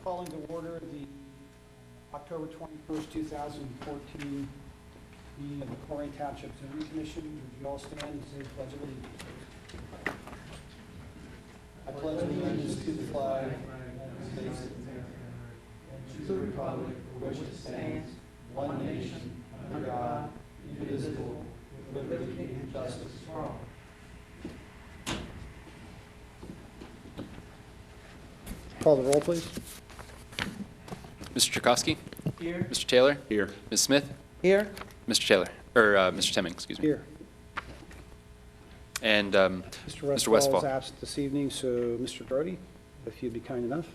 Calling to order the October 21st, 2014 meeting of the Colerain Township Zoning Commission. Would you all stand and say the Pledge of Allegiance? I pledge allegiance to the flag of the United States of America and to the republic for which it stands, one nation, under God, indivisible, with liberty and justice for all. Call the roll, please. Mr. Tchaikovsky? Here. Mr. Taylor? Here. Ms. Smith? Here. Mr. Taylor, or Mr. Temming, excuse me. Here. And Mr. Westfall is absent this evening, so Mr. Brody, if you'd be kind enough.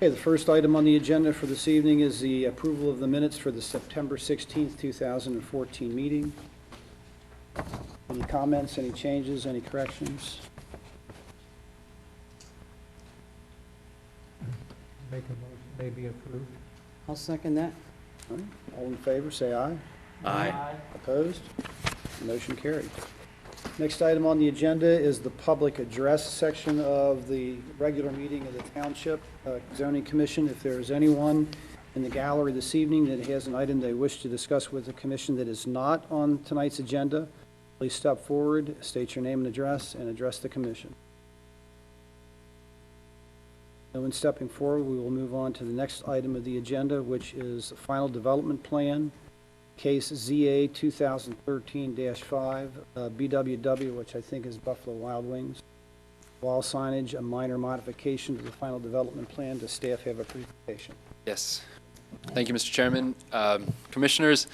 Okay, the first item on the agenda for this evening is the approval of the minutes for the September 16th, 2014 meeting. Any comments, any changes, any corrections? Make a motion, they be approved. I'll second that. All right, all in favor, say aye. Aye. Opposed? Motion carried. Next item on the agenda is the public address section of the regular meeting of the Township Zoning Commission. If there is anyone in the gallery this evening that has an item they wish to discuss with the commission that is not on tonight's agenda, please step forward, state your name and address, and address the commission. No one stepping forward, we will move on to the next item of the agenda, which is the final development plan. Case ZA 2013-5, BWW, which I think is Buffalo Wild Wings. Wall signage, a minor modification to the final development plan. Does staff have a presentation? yes. Thank you, Mr. Chairman. Commissioners,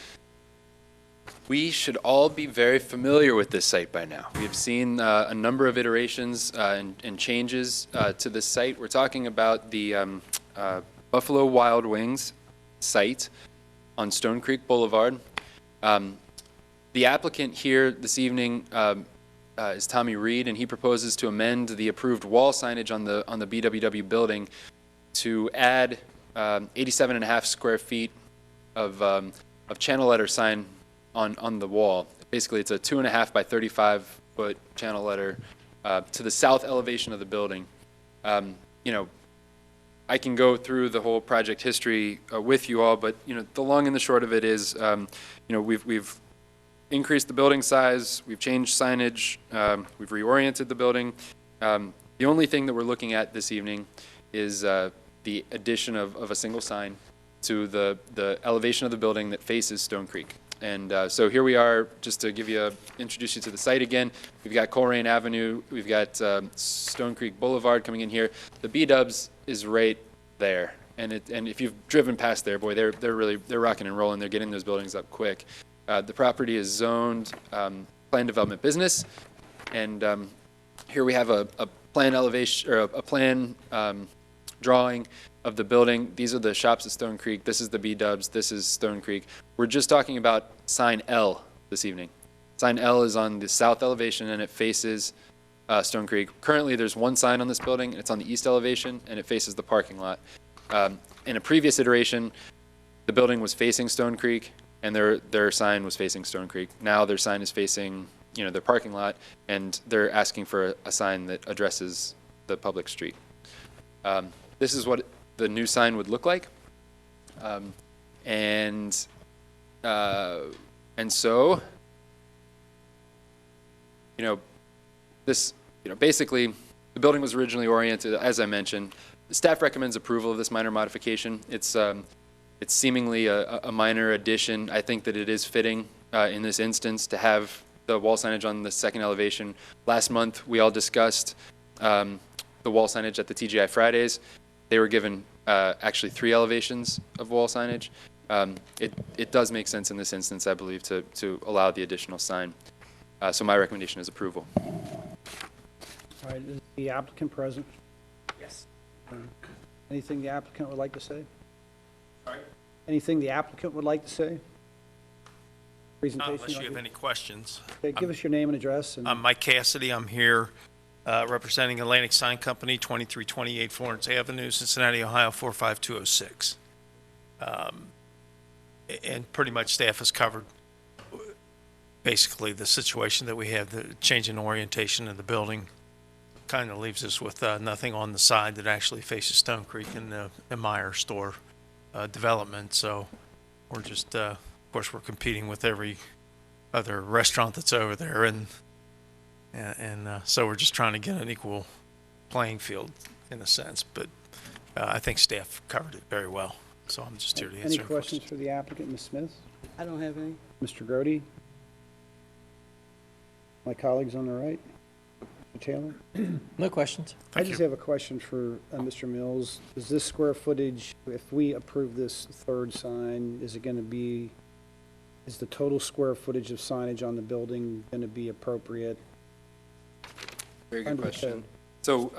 we should all be very familiar with this site by now. We have seen a number of iterations and changes to this site. We're talking about the Buffalo Wild Wings site on Stone Creek Boulevard. The applicant here this evening is Tommy Reed, and he proposes to amend the approved wall signage on the BWW building to add 87.5 square feet of channel letter sign on the wall. Basically, it's a 2.5 by 35 foot channel letter to the south elevation of the building. You know, I can go through the whole project history with you all, but the long and the short of it is, we've increased the building size, we've changed signage, we've reoriented the building. The only thing that we're looking at this evening is the addition of a single sign to the elevation of the building that faces Stone Creek. And so here we are, just to introduce you to the site again. We've got Colerain Avenue, we've got Stone Creek Boulevard coming in here. The B-dubs is right there, and if you've driven past there, boy, they're rocking and rolling. They're getting those buildings up quick. The property is zoned planned development business, and here we have a plan elevation, or a plan drawing of the building. These are the shops at Stone Creek. This is the B-dubs. This is Stone Creek. We're just talking about sign L this evening. Sign L is on the south elevation, and it faces Stone Creek. Currently, there's one sign on this building, and it's on the east elevation, and it faces the parking lot. In a previous iteration, the building was facing Stone Creek, and their sign was facing Stone Creek. Now their sign is facing, their parking lot, and they're asking for a sign that addresses the public street. This is what the new sign would look like, and so, this, basically, the building was originally oriented, as I mentioned. The staff recommends approval of this minor modification. It's seemingly a minor addition. I think that it is fitting in this instance to have the wall signage on the second elevation. Last month, we all discussed the wall signage at the TGI Fridays. They were given actually 3 elevations of wall signage. It does make sense in this instance, I believe, to allow the additional sign. So my recommendation is approval. All right, is the applicant present? Yes. Anything the applicant would like to say? Sorry? Anything the applicant would like to say? Presentation? Unless you have any questions. Okay, give us your name and address. And I'm Mike Cassidy. I'm here representing Atlantic Sign Company, 2328 Florence Avenue, Cincinnati, Ohio, 45206. And pretty much staff has covered basically the situation that we have, the change in orientation of the building. Kind of leaves us with nothing on the side that actually faces Stone Creek and the Meyer store development. So we're just, of course, we're competing with every other restaurant that's over there, and so we're just trying to get an equal playing field in a sense. But I think staff covered it very well. So I'm just here to answer Any questions for the applicant, Ms. Smith? I don't have any. Mr. Grody? My colleagues on the right? Mr. Taylor? No questions. I just have a question for Mr. Mills. Is this square footage, if we approve this third sign, is the total square footage of signage on the building going to be appropriate? Very good Under the question. code. So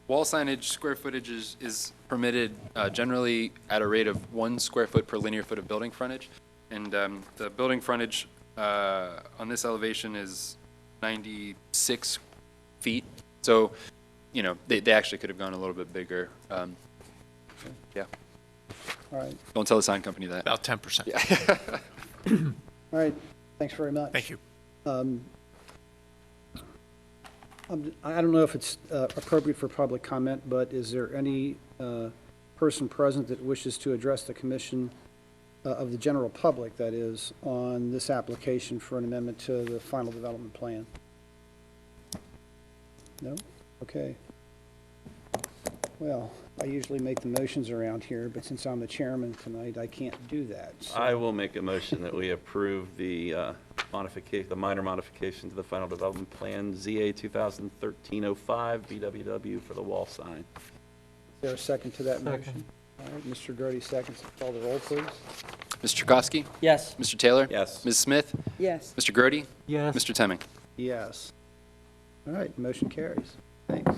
wall signage square footage is permitted generally at a rate of 1 square foot per linear foot of building frontage. And the building frontage on this elevation is 96 feet. So, you know, they actually could have gone a little bit bigger. Yeah. All right. Don't tell the sign company that. About 10%. Yeah. All right. Thanks very much. Thank you. I don't know if it's appropriate for public comment, but is there any person present that wishes to address the commission of the general public, that is, on this application for an amendment to the final development plan? No? Okay. Well, I usually make the motions around here, but since I'm the chairman tonight, I can't do that. So- I will make a motion that we approve the minor modification to the final development plan, ZA 2013-05 BWW for the wall sign. Is there a second to that motion? All right, Mr. Grody seconds. Call the roll, please. Mr. Chakosky? Yes. Mr. Taylor? Yes. Ms. Smith? Yes. Mr. Grody? Yes. Mr. Temming? Yes. All right, motion carries. Thanks.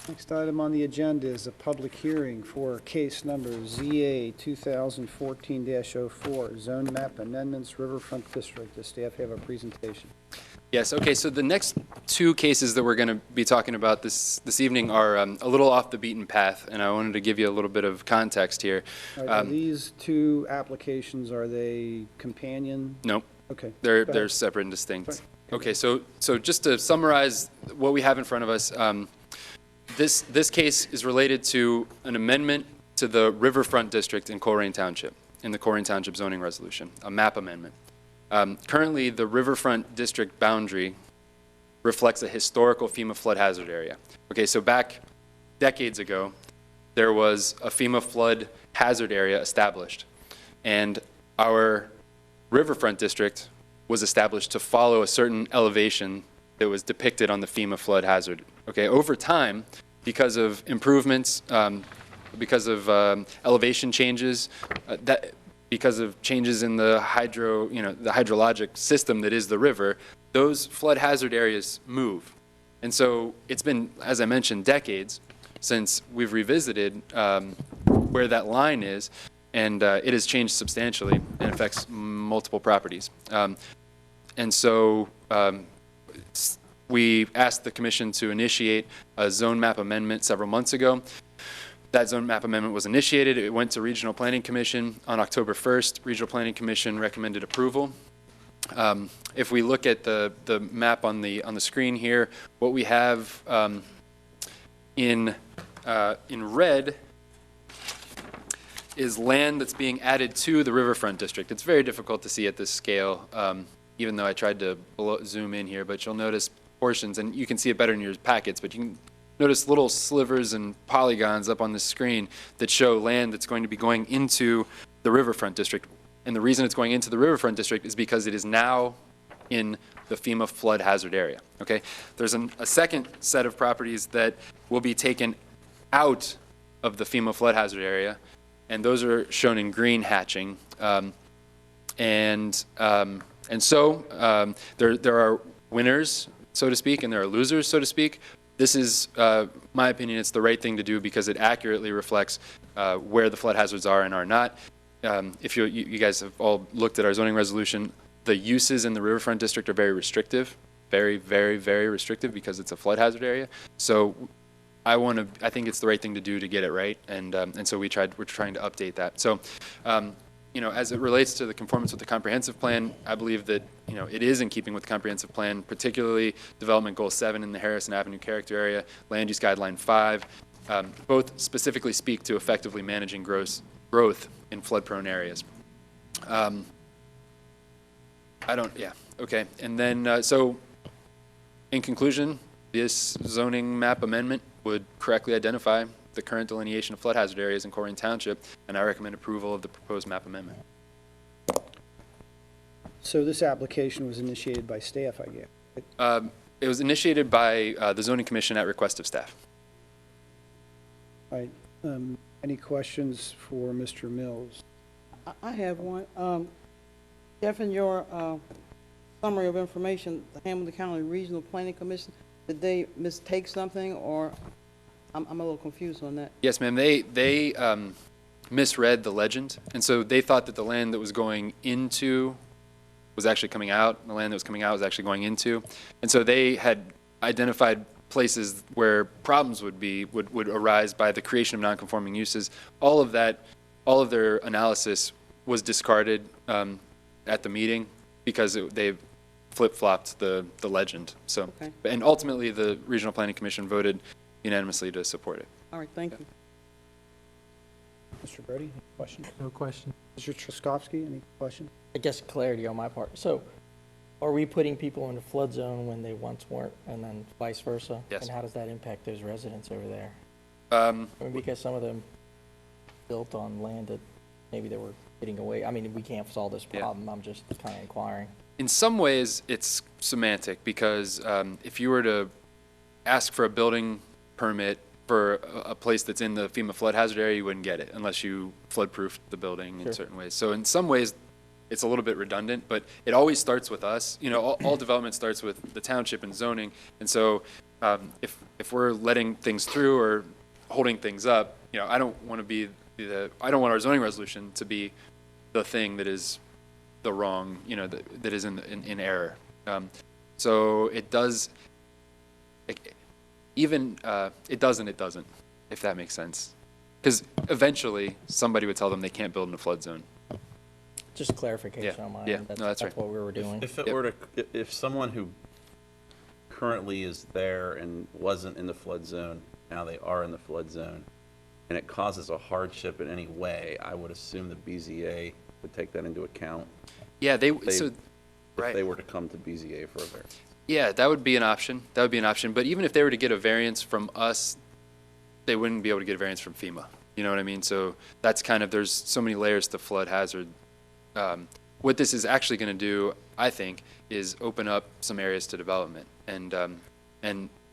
Next item on the agenda is a public hearing for case number ZA 2014-04, Zone Map Amendments, Riverfront District. Does staff have a presentation? Yes, okay, so the next 2 cases that we're going to be talking about this evening are a little off the beaten path, and I wanted to give you a little bit of context here. All right, are these 2 applications, are they companion? Nope, Okay. they're Go ahead. separate and distinct. Sorry. Okay, so just to summarize what we have in front of us, this case is related to an amendment to the Riverfront District in Colerain Township, in the Colerain Township zoning resolution, a map amendment. Currently, the Riverfront District boundary reflects a historical FEMA flood hazard area. Okay, so back decades ago, there was a FEMA flood hazard area established, and our Riverfront District was established to follow a certain elevation that was depicted on the FEMA flood hazard. Okay, over time, because of improvements, because of elevation changes, because of changes in the the hydrologic system that is the river, those flood hazard areas move. And so it's been, as I mentioned, decades since we've revisited where that line is, and it has changed substantially and affects multiple properties. And so we asked the commission to initiate a zone map amendment several months ago. That zone map amendment was initiated. It went to Regional Planning Commission on October 1st. Regional Planning Commission recommended approval. If we look at the map on the screen here, what we have in red is land that's being added to the Riverfront District. It's very difficult to see at this scale, even though I tried to zoom in here, but you'll notice portions, and you can see it better in your packets, but you can notice little slivers and polygons up on the screen that show land that's going to be going into the Riverfront District. And the reason it's going into the Riverfront District is because it is now in the FEMA flood hazard area. Okay? There's a second set of properties that will be taken out of the FEMA flood hazard area, and those are shown in green hatching. And so there are winners, so to speak, and there are losers, so to speak. This is, my opinion, it's the right thing to do because it accurately reflects where the flood hazards are and are not. If you guys have all looked at our zoning resolution, the uses in the Riverfront District are very restrictive. very, very, very restrictive because it's a flood hazard area. So I think it's the right thing to do to get it right, and so we're trying to update that. So, as it relates to the conformance with the comprehensive plan, I believe that, it is in keeping with the comprehensive plan, particularly Development Goal 7 in the Harrison Avenue character area, Land Use Guideline 5, both specifically speak to effectively managing growth in flood-prone areas. Okay. And then, so in conclusion, this zoning map amendment would correctly identify the current delineation of flood hazard areas in Colerain Township, and I recommend approval of the proposed map amendment. So this application was initiated by staff, I guess. It was initiated by the zoning commission at request of staff. All right. Any questions for Mr. Mills? I have one. Jeff, in your summary of information, the Hamilton County Regional Planning Commission, did they mistake something, or I'm a little confused on that? Yes, ma'am. They misread the legend, and so they thought that the land that was going into was actually coming out. The land that was coming out was actually going into, and so they had identified places where problems would arise by the creation of non-conforming uses. All of their analysis was discarded at the meeting because they flip-flopped the legend. So, Okay. And ultimately, the Regional Planning Commission voted unanimously to support it. All right, thank you. Mr. Brody, any questions? No question. Mr. Truskowski, any questions? I guess clarity on my part. So are we putting people in a flood zone when they once weren't, and then vice versa? Yes. And how does that impact those residents over there? I Um, mean, because some of them built on land that maybe they were getting away. I mean, we can't solve this Yeah. problem. I'm just kind of inquiring. In some ways, it's semantic because if you were to ask for a building permit for a place that's in the FEMA flood hazard area, you wouldn't get it unless you flood-proofed the building in Sure. certain ways. So in some ways, it's a little bit redundant, but it always starts with us. All development starts with the township and zoning. And so if we're letting things through or holding things up, I don't want our zoning resolution to be the thing that is the wrong, that is in error. So it does, it doesn't, if that makes sense. Because eventually, somebody would tell them they can't build in a flood zone. Just clarification Yeah. on my Yeah. end. No, that's right. what we were doing. If it Yep. were to, if someone who currently is there and wasn't in the flood zone, now they are in the flood zone, and it causes a hardship in any way, I would assume the BZA would take that into account Yeah, if they right. were to come to BZA for a variance. Yeah, that would be an option. But even if they were to get a variance from us, they wouldn't be able to get a variance from FEMA. You know what I mean? So that's there's so many layers to flood hazard. What this is actually going to do, I think, is open up some areas to development, and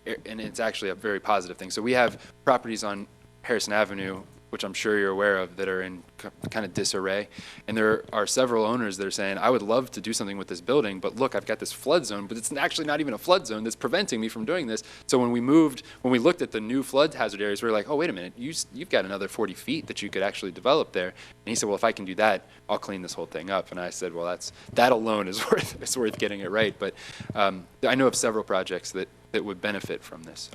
it's actually a very positive thing. So we have properties on Harrison Avenue, which I'm sure you're aware of, that are in kind of disarray. And there are several owners that are saying, I would love to do something with this building, but look, I've got this flood zone, but it's actually not even a flood zone that's preventing me from doing this. So when we looked at the new flood hazard areas, we were like, oh, wait a minute, you've got another 40 feet that you could actually develop there. And he said, well, if I can do that, I'll clean this whole thing up. And I said, well, that alone is worth getting it right. But I know of several projects that would benefit from this.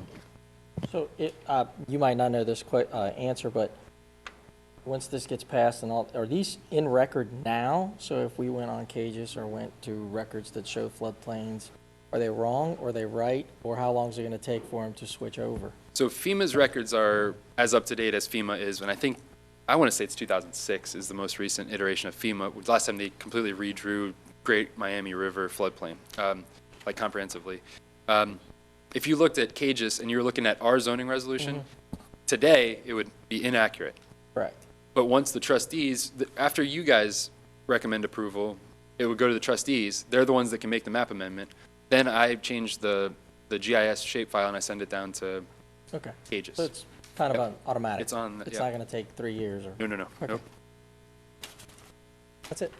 So you might not know this answer, but once this gets passed and all, are these in record now? So if we went on Cages or went to records that show floodplains, are they wrong or are they right? Or how long is it going to take for them to switch over? So FEMA's records are as up to date as FEMA is, and I want to say it's 2006 is the most recent iteration of FEMA. Last time they completely redrew Great Miami River floodplain, like comprehensively. If you looked at Cages and you were looking at our zoning resolution, today it would be inaccurate. Correct. But once the trustees, after you guys recommend approval, it would go to the trustees. They're the ones that can make the map amendment. Then I change the GIS shapefile and I send it down to Okay. Cages. So it's kind of an automatic. It's on. It's Yeah. not going to take 3 years or. No. Okay. Nope. That's it.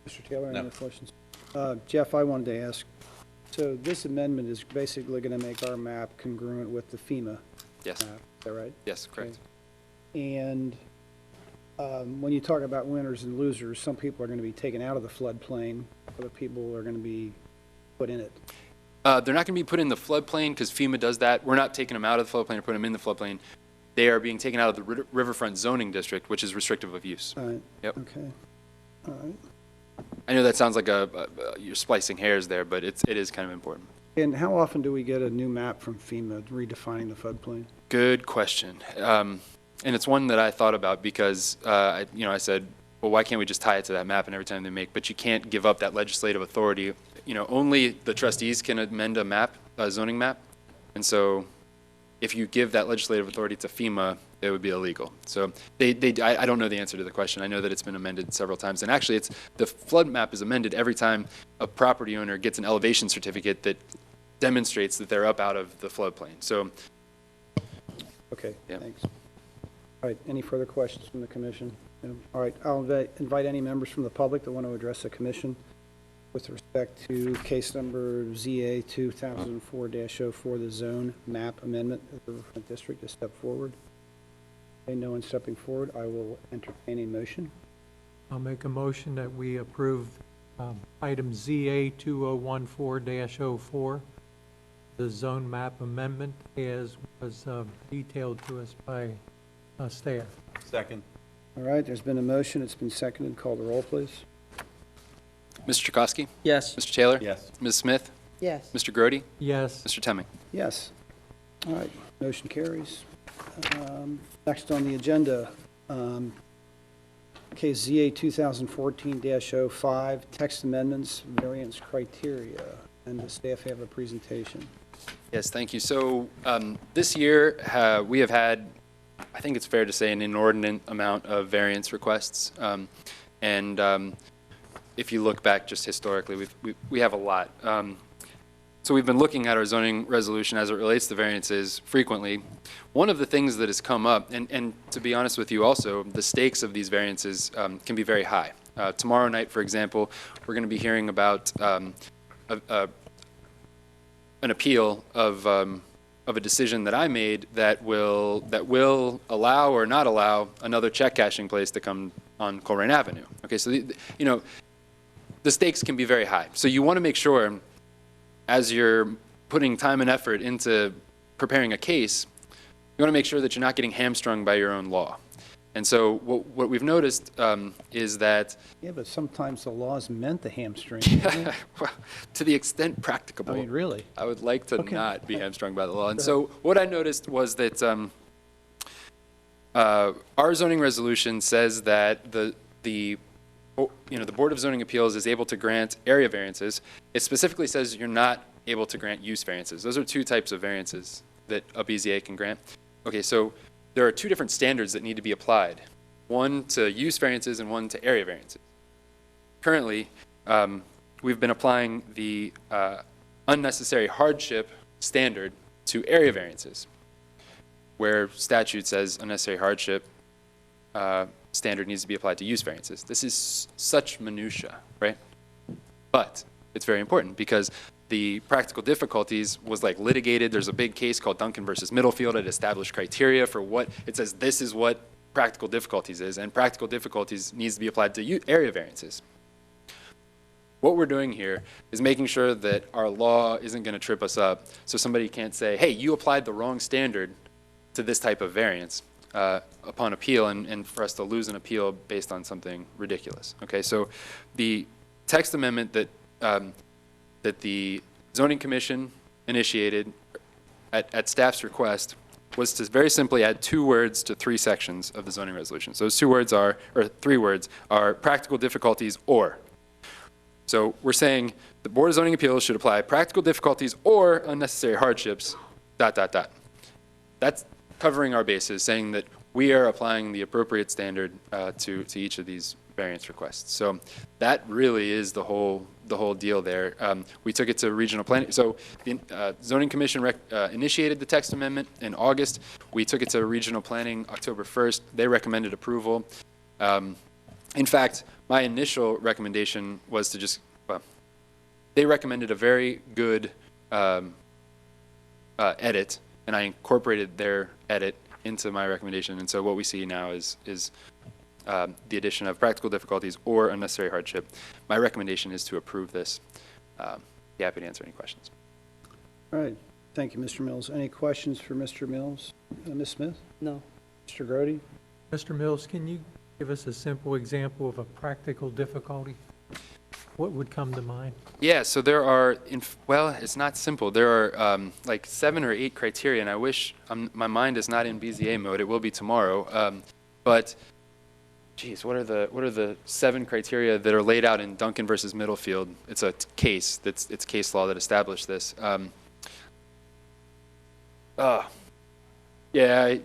Mr. Taylor, any No. other questions? Jeff, I wanted to ask, so this amendment is basically going to make our map congruent with the FEMA Yes. map, is that right? Yes. Correct. And when you talk about winners and losers, some people are going to be taken out of the floodplain other people are going to be put in it? They're not going to be put in the floodplain because FEMA does that. We're not taking them out of the floodplain or putting them in the floodplain. They are being taken out of the riverfront zoning district, which is restrictive of use. All right. Yep. Okay. All right. I know that sounds like you're splicing hairs there, but it is kind of important. And how often do we get a new map from FEMA redefining the floodplain? Good question. And it's one that I thought about because, I said, well, why can't we just tie it to that map and every time they make, but you can't give up that legislative authority. Only the trustees can amend a map, a zoning map. And so if you give that legislative authority to FEMA, it would be illegal. So I don't know the answer to the question. I know that it's been amended several times. And actually, the flood map is amended every time a property owner gets an elevation certificate that demonstrates that they're up out of the floodplain. So, Okay, yeah. thanks. All right, any further questions from the commission? No? All right, I'll invite any members from the public that want to address the commission with respect to case number ZA 2004-04, the zone map amendment of the Riverfront District, to step forward. Okay, no one stepping forward. I will entertain a motion. I'll make a motion that we approve item ZA 2014-04, the zone map amendment as was detailed to us by staff. Second. All right, there's been a motion. It's been seconded. Call the roll, please. Mr. Chakosky? Yes. Mr. Taylor? Yes. Ms. Smith? Yes. Mr. Grody? Yes. Mr. Temming? Yes. All right, motion carries. Next on the agenda, case ZA 2014-05, text amendments, variance criteria, and the staff have a presentation. Yes, thank you. So this year, we have had, I think it's fair to say, an inordinate amount of variance requests. If you look back just historically, we have a lot. So we've been looking at our zoning resolution as it relates to variances frequently. One of the things that has come up, and to be honest with you also, the stakes of these variances can be very high. Tomorrow night, for example, we're going to be hearing about an appeal of a decision that I made that will allow or not allow another check cashing place to come on Colerain Avenue. Okay, so the stakes can be very high. So you want to make sure, as you're putting time and effort into preparing a case, you want to make sure that you're not getting hamstrung by your own law. And so what we've noticed is that Yeah, but sometimes the law is meant to hamstring. well, to the extent practicable, I mean, really? I would like to Okay. not be hamstrung by the law. And so what I noticed was that our zoning resolution says that the Board of Zoning Appeals is able to grant area variances. It specifically says you're not able to grant use variances. Those are two types of variances that a BZA can grant. Okay, so there are two different standards that need to be applied, one to use variances and one to area variances. Currently, we've been applying the unnecessary hardship standard to area variances, where statute says unnecessary hardship standard needs to be applied to use variances. This is such minutia, right? But it's very important because the practical difficulties was litigated. There's a big case called Duncan versus Middlefield. It established criteria for what, it says this is what practical difficulties is, and practical difficulties needs to be applied to area variances. What we're doing here is making sure that our law isn't going to trip us up so somebody can't say, hey, you applied the wrong standard to this type of variance upon appeal, and for us to lose an appeal based on something ridiculous. Okay, so the text amendment that the Zoning Commission initiated at staff's request was to very simply add 2 words to 3 sections of the zoning resolution. So those 2 words are, or 3 words, are practical difficulties or. So we're saying the Board of Zoning Appeals should apply practical difficulties or unnecessary hardships, ... That's covering our bases, saying that we are applying the appropriate standard to each of these variance requests. So that really is the whole deal there. We took it to regional planning. So the Zoning Commission initiated the text amendment in August. We took it to regional planning October 1st. They recommended approval. In fact, my initial recommendation was to just, they recommended a very good edit, and I incorporated their edit into my recommendation. And so what we see now is the addition of practical difficulties or unnecessary hardship. My recommendation is to approve this. Be happy to answer any questions. All right, thank you, Mr. Mills. Any questions for Mr. Mills? Ms. Smith? No. Mr. Grody? Mr. Mills, can you give us a simple example of a practical difficulty? What would come to mind? Yeah, so there are, well, it's not simple. There are like 7 or 8 criteria, and I wish my mind is not in BZA mode. It will be tomorrow. But, geez, what are the 7 criteria that are laid out in Duncan versus Middlefield? It's a case. It's case law that established this. Yeah, I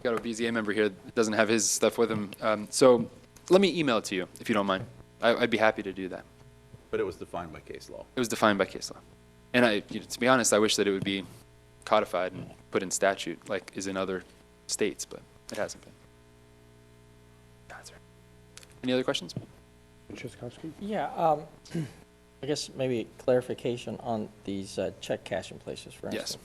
got a BZA member here that doesn't have his stuff with him. So let me email it to you if you don't mind. I'd be happy to do that. But it was defined by case law. It was defined by case law. And to be honest, I wish that it would be codified and put in statute like is in other states, but it hasn't been. Any other questions? Tchaikovsky? Yeah, I guess maybe clarification on these check cashing places, for instance. Yes.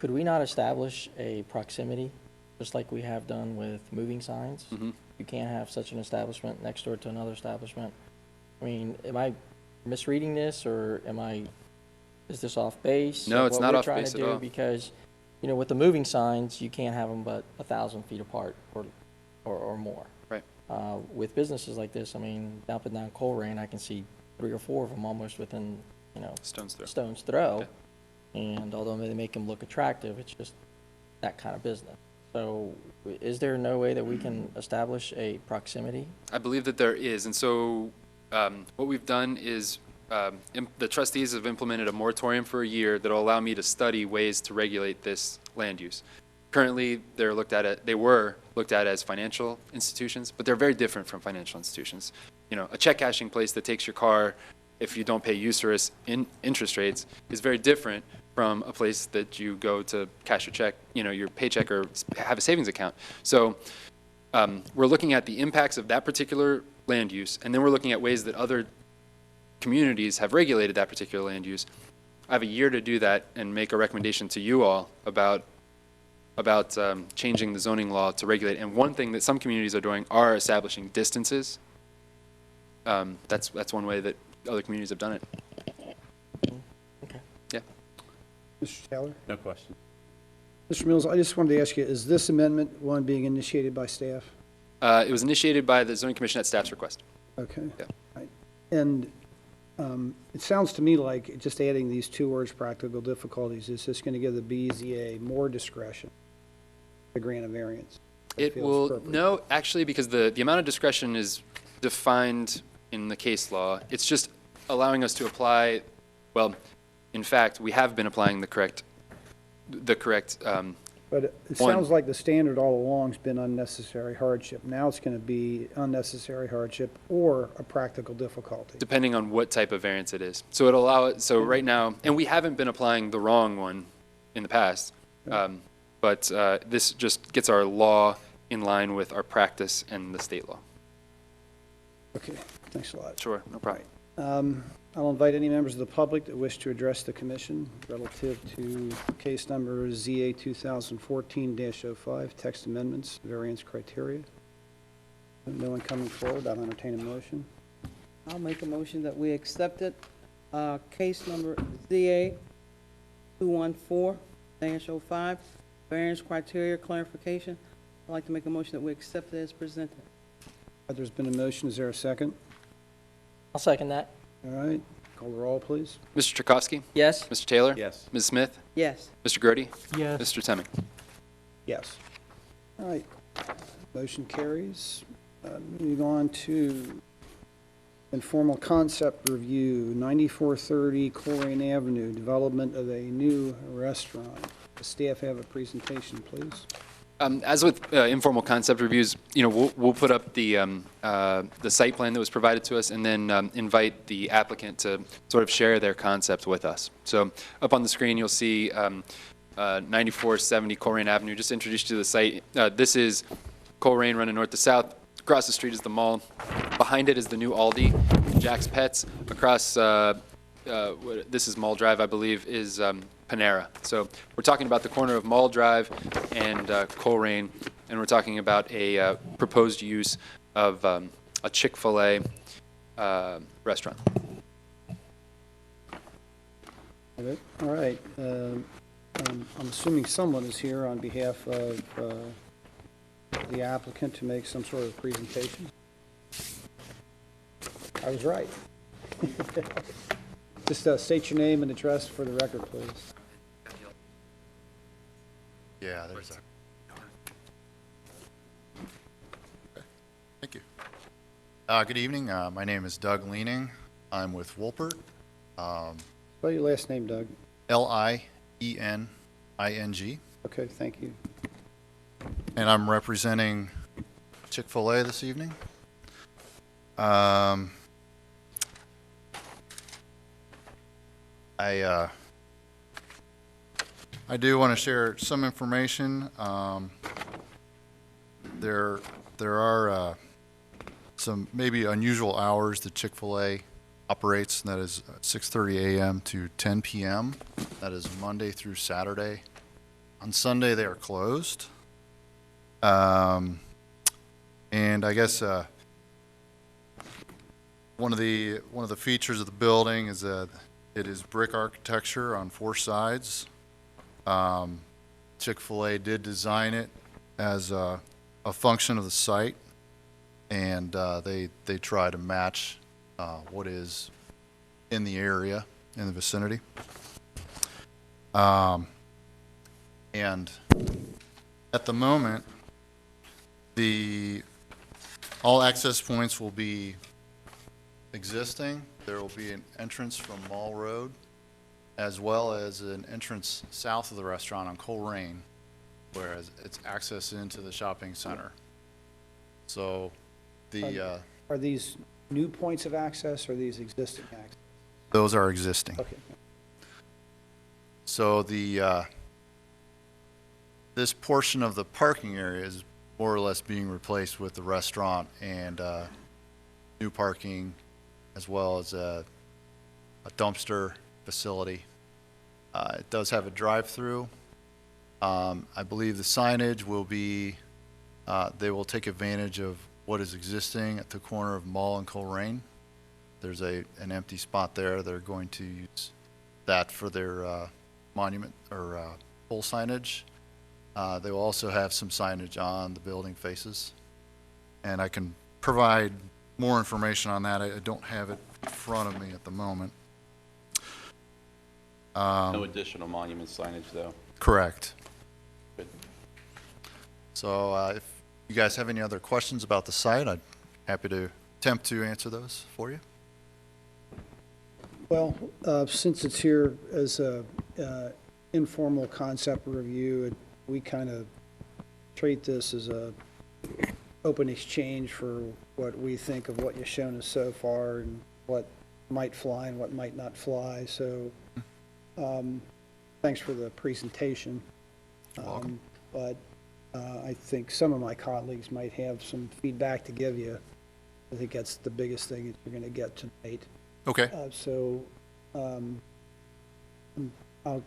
Could we not establish a proximity, just like we have done with moving signs? Mm-hmm. You can't have such an establishment next door to another establishment. I mean, am I misreading this, or is this off base? No, of it's what not we're off trying base to at do? all. Because, with the moving signs, you can't have them but 1,000 feet apart or more. Right. With businesses like this, up and down Colerain, I can see 3 or 4 of them almost within, Stone's throw. stone's throw. Yeah. And although they make them look attractive, it's just that kind of business. So is there no way that we can establish a proximity? I believe that there is. And so what we've done is the trustees have implemented a moratorium for a year that will allow me to study ways to regulate this land use. Currently, they were looked at as financial institutions, but they're very different from financial institutions. A check cashing place that takes your car if you don't pay usurious interest rates is very different from a place that you go to cash your check, your paycheck, or have a savings account. So we're looking at the impacts of that particular land use, and then we're looking at ways that other communities have regulated that particular land use. I have a year to do that and make a recommendation to you all about changing the zoning law to regulate. And one thing that some communities are doing are establishing distances. That's one way that other communities have done it. Okay. Yeah. Mr. Taylor? No question. Mr. Mills, I just wanted to ask you, is this amendment one being initiated by staff? It was initiated by the zoning commission at staff's request. Okay. Yeah. Right. And it sounds to me like just adding these 2 words, practical difficulties, is just going to give the BZA more discretion to grant a variance. It feels will, appropriate. no, actually, because the amount of discretion is defined in the case law. It's just allowing us to apply, well, in fact, we have been applying the correct But it One. sounds like the standard all along has been unnecessary hardship. Now it's going to be unnecessary hardship or a practical difficulty. depending on what type of variance it is. So it'll allow it, so right now, and we haven't been applying the wrong one in the past, but this just gets our law in line with our practice and the state law. Okay, thanks a lot. Sure, no problem. I'll invite any members of the public that wish to address the commission relative to case number ZA 2014-05, text amendments, variance criteria. No one coming forward, I'll entertain a motion. I'll make a motion that we accept it. Case number ZA 214-05, variance criteria clarification. I'd like to make a motion that we accept it as presented. There's been a motion, is there a second? I'll second that. All right, call the roll, please. Mr. Tchaikovsky? Yes? Mr. Taylor? Yes. Ms. Smith? Yes. Mr. Grody? Yes. Mr. Temming? Yes. All right, motion carries. Moving on to informal concept review, 9430 Colerain Avenue, development of a new restaurant. Does staff have a presentation, please? As with informal concept reviews, we'll put up the site plan that was provided to us, and then invite the applicant to sort of share their concept with us. So up on the screen, you'll see 9470 Colerain Avenue. Just to introduce you to the site. This is Colerain running north to south. Across the street is the mall. Behind it is the new Aldi, Jack's Pets. Across this is Mall Drive, I believe, is Panera. So we're talking about the corner of Mall Drive and Colerain. and we're talking about a proposed use of a Chick-fil-A restaurant. All right. I'm assuming someone is here on behalf of the applicant to make some sort of presentation. I was right. Just state your name and address for the record, please. Yeah, there's our. Thank you. Good evening. My name is Doug Leaning. I'm with Wolpert. Spell your last name, Doug. Liening. Okay, thank you. And I'm representing Chick-fil-A this evening. I do want to share some information. There are some maybe unusual hours that Chick-fil-A operates, and that is 6:30 a.m. to 10 p.m. That is Monday through Saturday. On Sunday, they are closed. And I guess one of the features of the building is that it is brick architecture on 4 sides. Chick-fil-A did design it as a function of the site, and they try to match what is in the area, in the vicinity. And at the moment, all access points will be existing. There will be an entrance from Mall Road, as well as an entrance south of the restaurant on Colerain, whereas it's access into the shopping center. So Are these new points of access or these existing access? those are existing. Okay. So this portion of the parking area is more or less being replaced with the restaurant and new parking, as well as a dumpster facility. It does have a drive-through. I believe the signage will be, they will take advantage of what is existing at the corner of Mall and Colerain. There's an empty spot there. They're going to use that for their monument or pole signage. They will also have some signage on the building faces. And I can provide more information on that. I don't have it in front of me at the moment. No additional monument signage, though. Correct. Good. So if you guys have any other questions about the site, I'd happy to attempt to answer those for you. Well, since it's here as a informal concept review, we kind of treat this as a open exchange for what we think of what you've shown us so far and what might fly and what might not fly. So thanks for the presentation. You're welcome. But I think some of my colleagues might have some feedback to give you. I think that's the biggest thing that you're going to get tonight. Okay.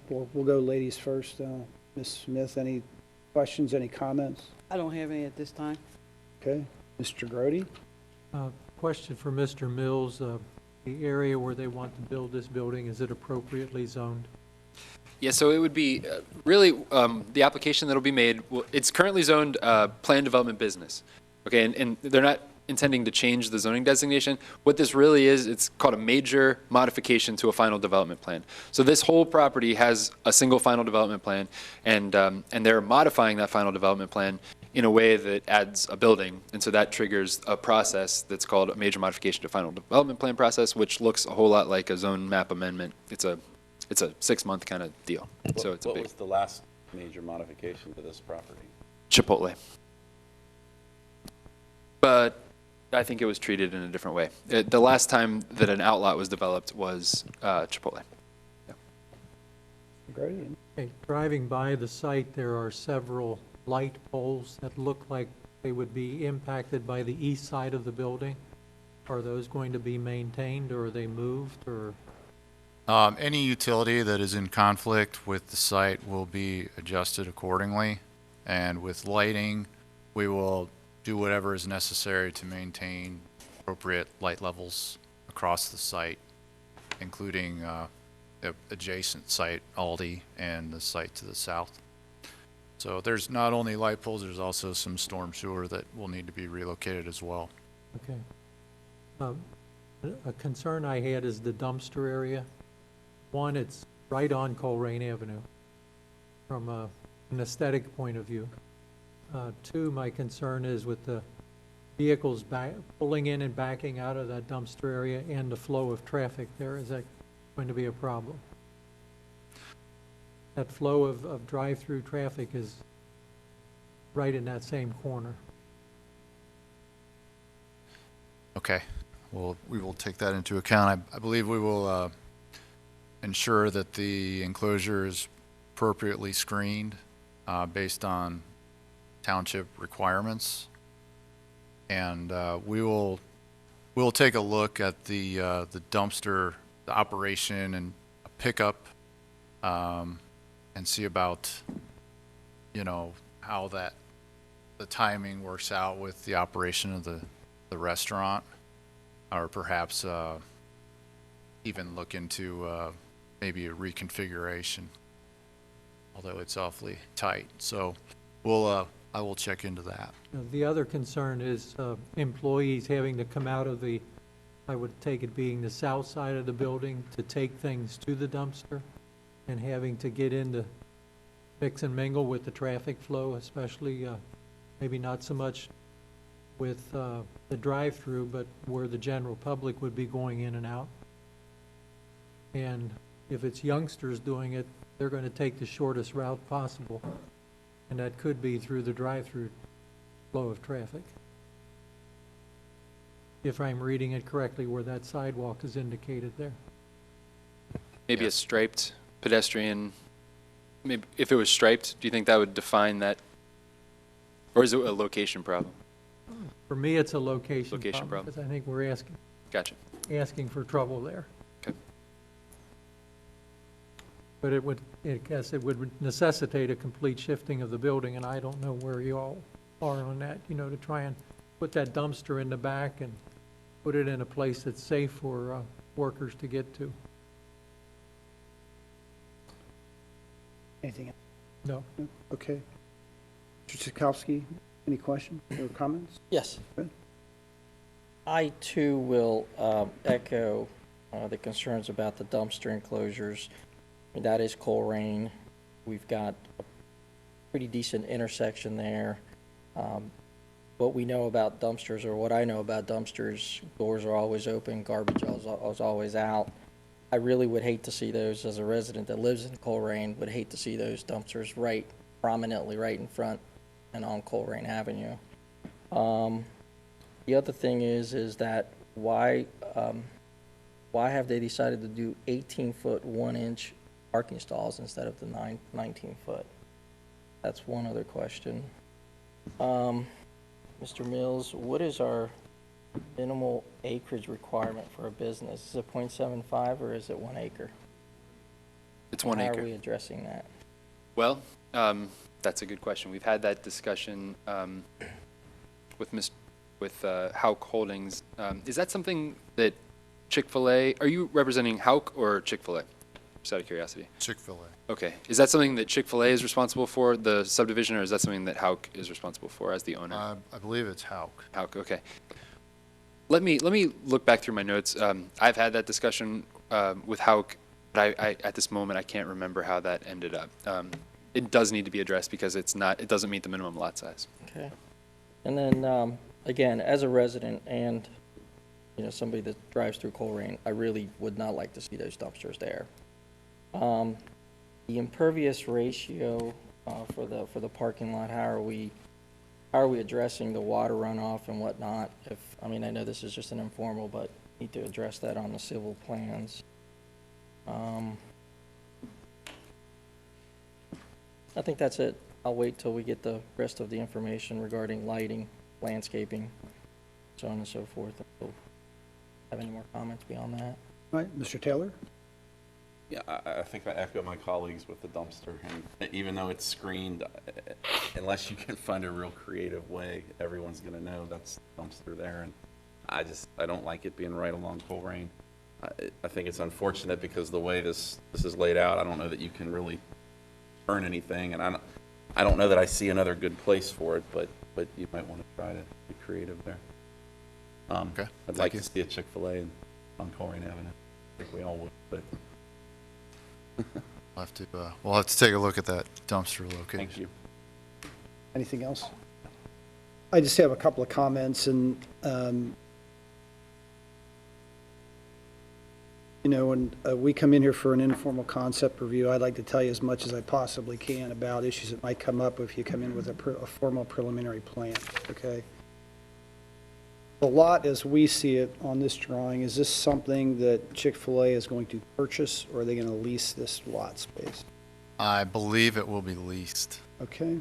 We'll go ladies first. Ms. Smith, any questions, any comments? I don't have any at this time. Okay. Mr. Grody? Question for Mr. Mills. The area where they want to build this building, is it appropriately zoned? Yeah, so it would be really the application that'll be made. It's currently zoned planned development business. Okay, and they're not intending to change the zoning designation. What this really is, it's called a major modification to a final development plan. So this whole property has a single final development plan, and they're modifying that final development plan in a way that adds a building, and so that triggers a process that's called a major modification to final development plan process, which looks a whole lot like a zone map amendment. It's a 6-month kind of deal. So it's a What big was the last major modification to this property? Chipotle. But I think it was treated in a different way. The last time that an outlot was developed was Chipotle. Grody? Okay, driving by the site, there are several light poles that look like they would be impacted by the east side of the building. Are those going to be maintained, or are they moved, or? Any utility that is in conflict with the site will be adjusted accordingly. And with lighting, we will do whatever is necessary to maintain appropriate light levels across the site, including the adjacent site, Aldi, and the site to the south. So there's not only light poles, there's also some storm sewer that will need to be relocated as well. Okay. A concern I had is the dumpster area. One, it's right on Colerain Avenue from an aesthetic point of view. Two, my concern is with the vehicles pulling in and backing out of that dumpster area and the flow of traffic there. Is that going to be a problem? That flow of drive-through traffic is right in that same corner. Okay, well, we will take that into account. I believe we will ensure that the enclosure is appropriately screened based on township requirements. And we'll take a look at the dumpster, the operation and pickup, and see about, you know, how the timing works out with the operation of the restaurant, or perhaps even look into maybe a reconfiguration, although it's awfully tight. So I will check into that. The other concern is employees having to come out of I would take it being the south side of the building to take things to the dumpster, and having to get in to mix and mingle with the traffic flow, especially maybe not so much with the drive-through, but where the general public would be going in and out. And if it's youngsters doing it, they're going to take the shortest route possible, and that could be through the drive-through flow of traffic. If I'm reading it correctly, where that sidewalk is indicated there. Maybe a striped pedestrian, maybe if it was striped, do you think that would define that? Or is it a location problem? For me, it's a location Location problem, problem. because I think we're Gotcha. asking for trouble there. Okay. But I guess it would necessitate a complete shifting of the building, and I don't know where you all are on that, you know, to try and put that dumpster in the back and put it in a place that's safe for workers to get to. Anything else? No. Okay. Mr. Sikowski, any questions or comments? Yes. Good. I too will echo the concerns about the dumpster enclosures. I mean, that is Colerain. We've got a pretty decent intersection there. What we know about dumpsters, or what I know about dumpsters, doors are always open, garbage is always out. I really would hate to see those, as a resident that lives in Colerain, would hate to see those dumpsters prominently right in front and on Colerain Avenue. The other thing is that why have they decided to do 18-foot, 1-inch parking stalls instead of the 19-foot? That's one other question. Mr. Mills, what is our minimal acreage requirement for a business? Is it 0.75 or is it 1 acre? It's 1 acre. How are we addressing that? Well, that's a good question. We've had that discussion with Hauk Holdings. Is that something that Chick-fil-A, are you representing Hauk or Chick-fil-A? Just out of curiosity. Chick-fil-A. Okay. Is that something that Chick-fil-A is responsible for, the subdivision, or is that something that Hauk is responsible for as the owner? I believe it's Hauk. Hauk, okay. Let me look back through my notes. I've had that discussion with Hauk, but I at this moment I can't remember how that ended up. It does need to be addressed because it doesn't meet the minimum lot size. Okay. And then, again, as a resident and, you know, somebody that drives through Colerain, I really would not like to see those dumpsters there. The impervious ratio for the parking lot, how are we addressing the water runoff and whatnot? I mean, I know this is just an informal, but need to address that on the civil plans. I think that's it. I'll wait till we get the rest of the information regarding lighting, landscaping, so on and so forth. If you'll have any more comments beyond that? All right, Mr. Taylor? Yeah, I think I echo my colleagues with the dumpster, and even though it's screened, unless you can find a real creative way, everyone's gonna know that's the dumpster there, and I don't like it being right along Colerain. I think it's unfortunate because the way this is laid out, I don't know that you can really turn anything, and I don't know that I see another good place for it, but you might want to try to be creative there. Okay, I'd thank like you. to see a Chick-fil-A on Colerain Avenue. I think we all would, but We'll have to take a look at that dumpster location. thank you. Anything else? I just have a couple of comments, and, you know, when we come in here for an informal concept review, I'd like to tell you as much as I possibly can about issues that might come up if you come in with a formal preliminary plan, okay? The lot, as we see it on this drawing, is this something that Chick-fil-A is going to purchase, or are they going to lease this lot space? I believe it will be leased. Okay?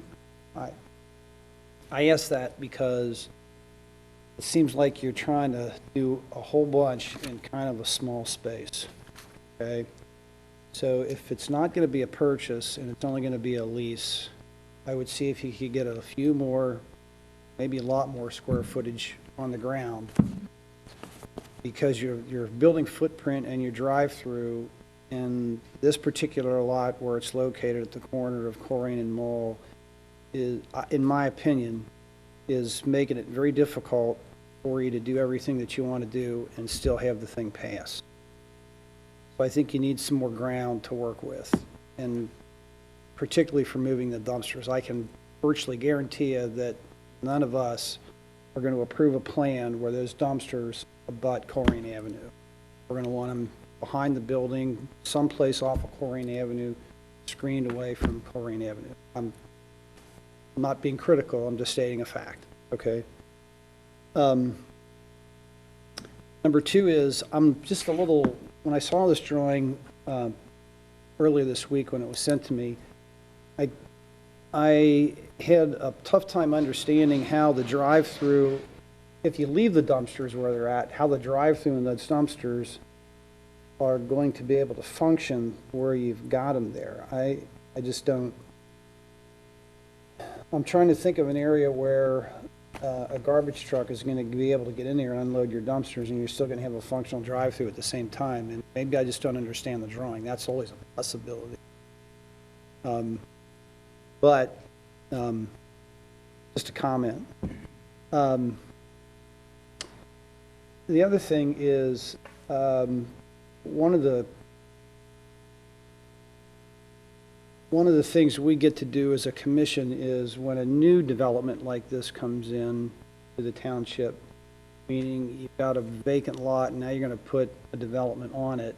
I ask that because it seems like you're trying to do a whole bunch in kind of a small space, okay? So if it's not going to be a purchase and it's only going to be a lease, I would see if you could get a few more, maybe a lot more square footage on the ground, because your building footprint and your drive-through in this particular lot where it's located at the corner of Colerain and Mall is, in my opinion, is making it very difficult for you to do everything that you want to do and still have the thing pass. So I think you need some more ground to work with, and particularly for moving the dumpsters. I can virtually guarantee you that none of us are going to approve a plan where those dumpsters abut Colerain Avenue. We're going to want them behind the building, someplace off of Colerain Avenue, screened away from Colerain Avenue. I'm not being critical, I'm just stating a fact, okay? Number two is, I'm just a little, when I saw this drawing earlier this week when it was sent to me, I had a tough time understanding how the drive-through, if you leave the dumpsters where they're at, how the drive-through and those dumpsters are going to be able to function where you've got them there. I just don't. I'm trying to think of an area where a garbage truck is going to be able to get in there and unload your dumpsters, and you're still going to have a functional drive-through at the same time. And maybe I just don't understand the drawing. That's always a possibility. But just a comment. The other thing is, one of the things we get to do as a commission is when a new development like this comes in to the township, meaning you've got a vacant lot and now you're going to put a development on it.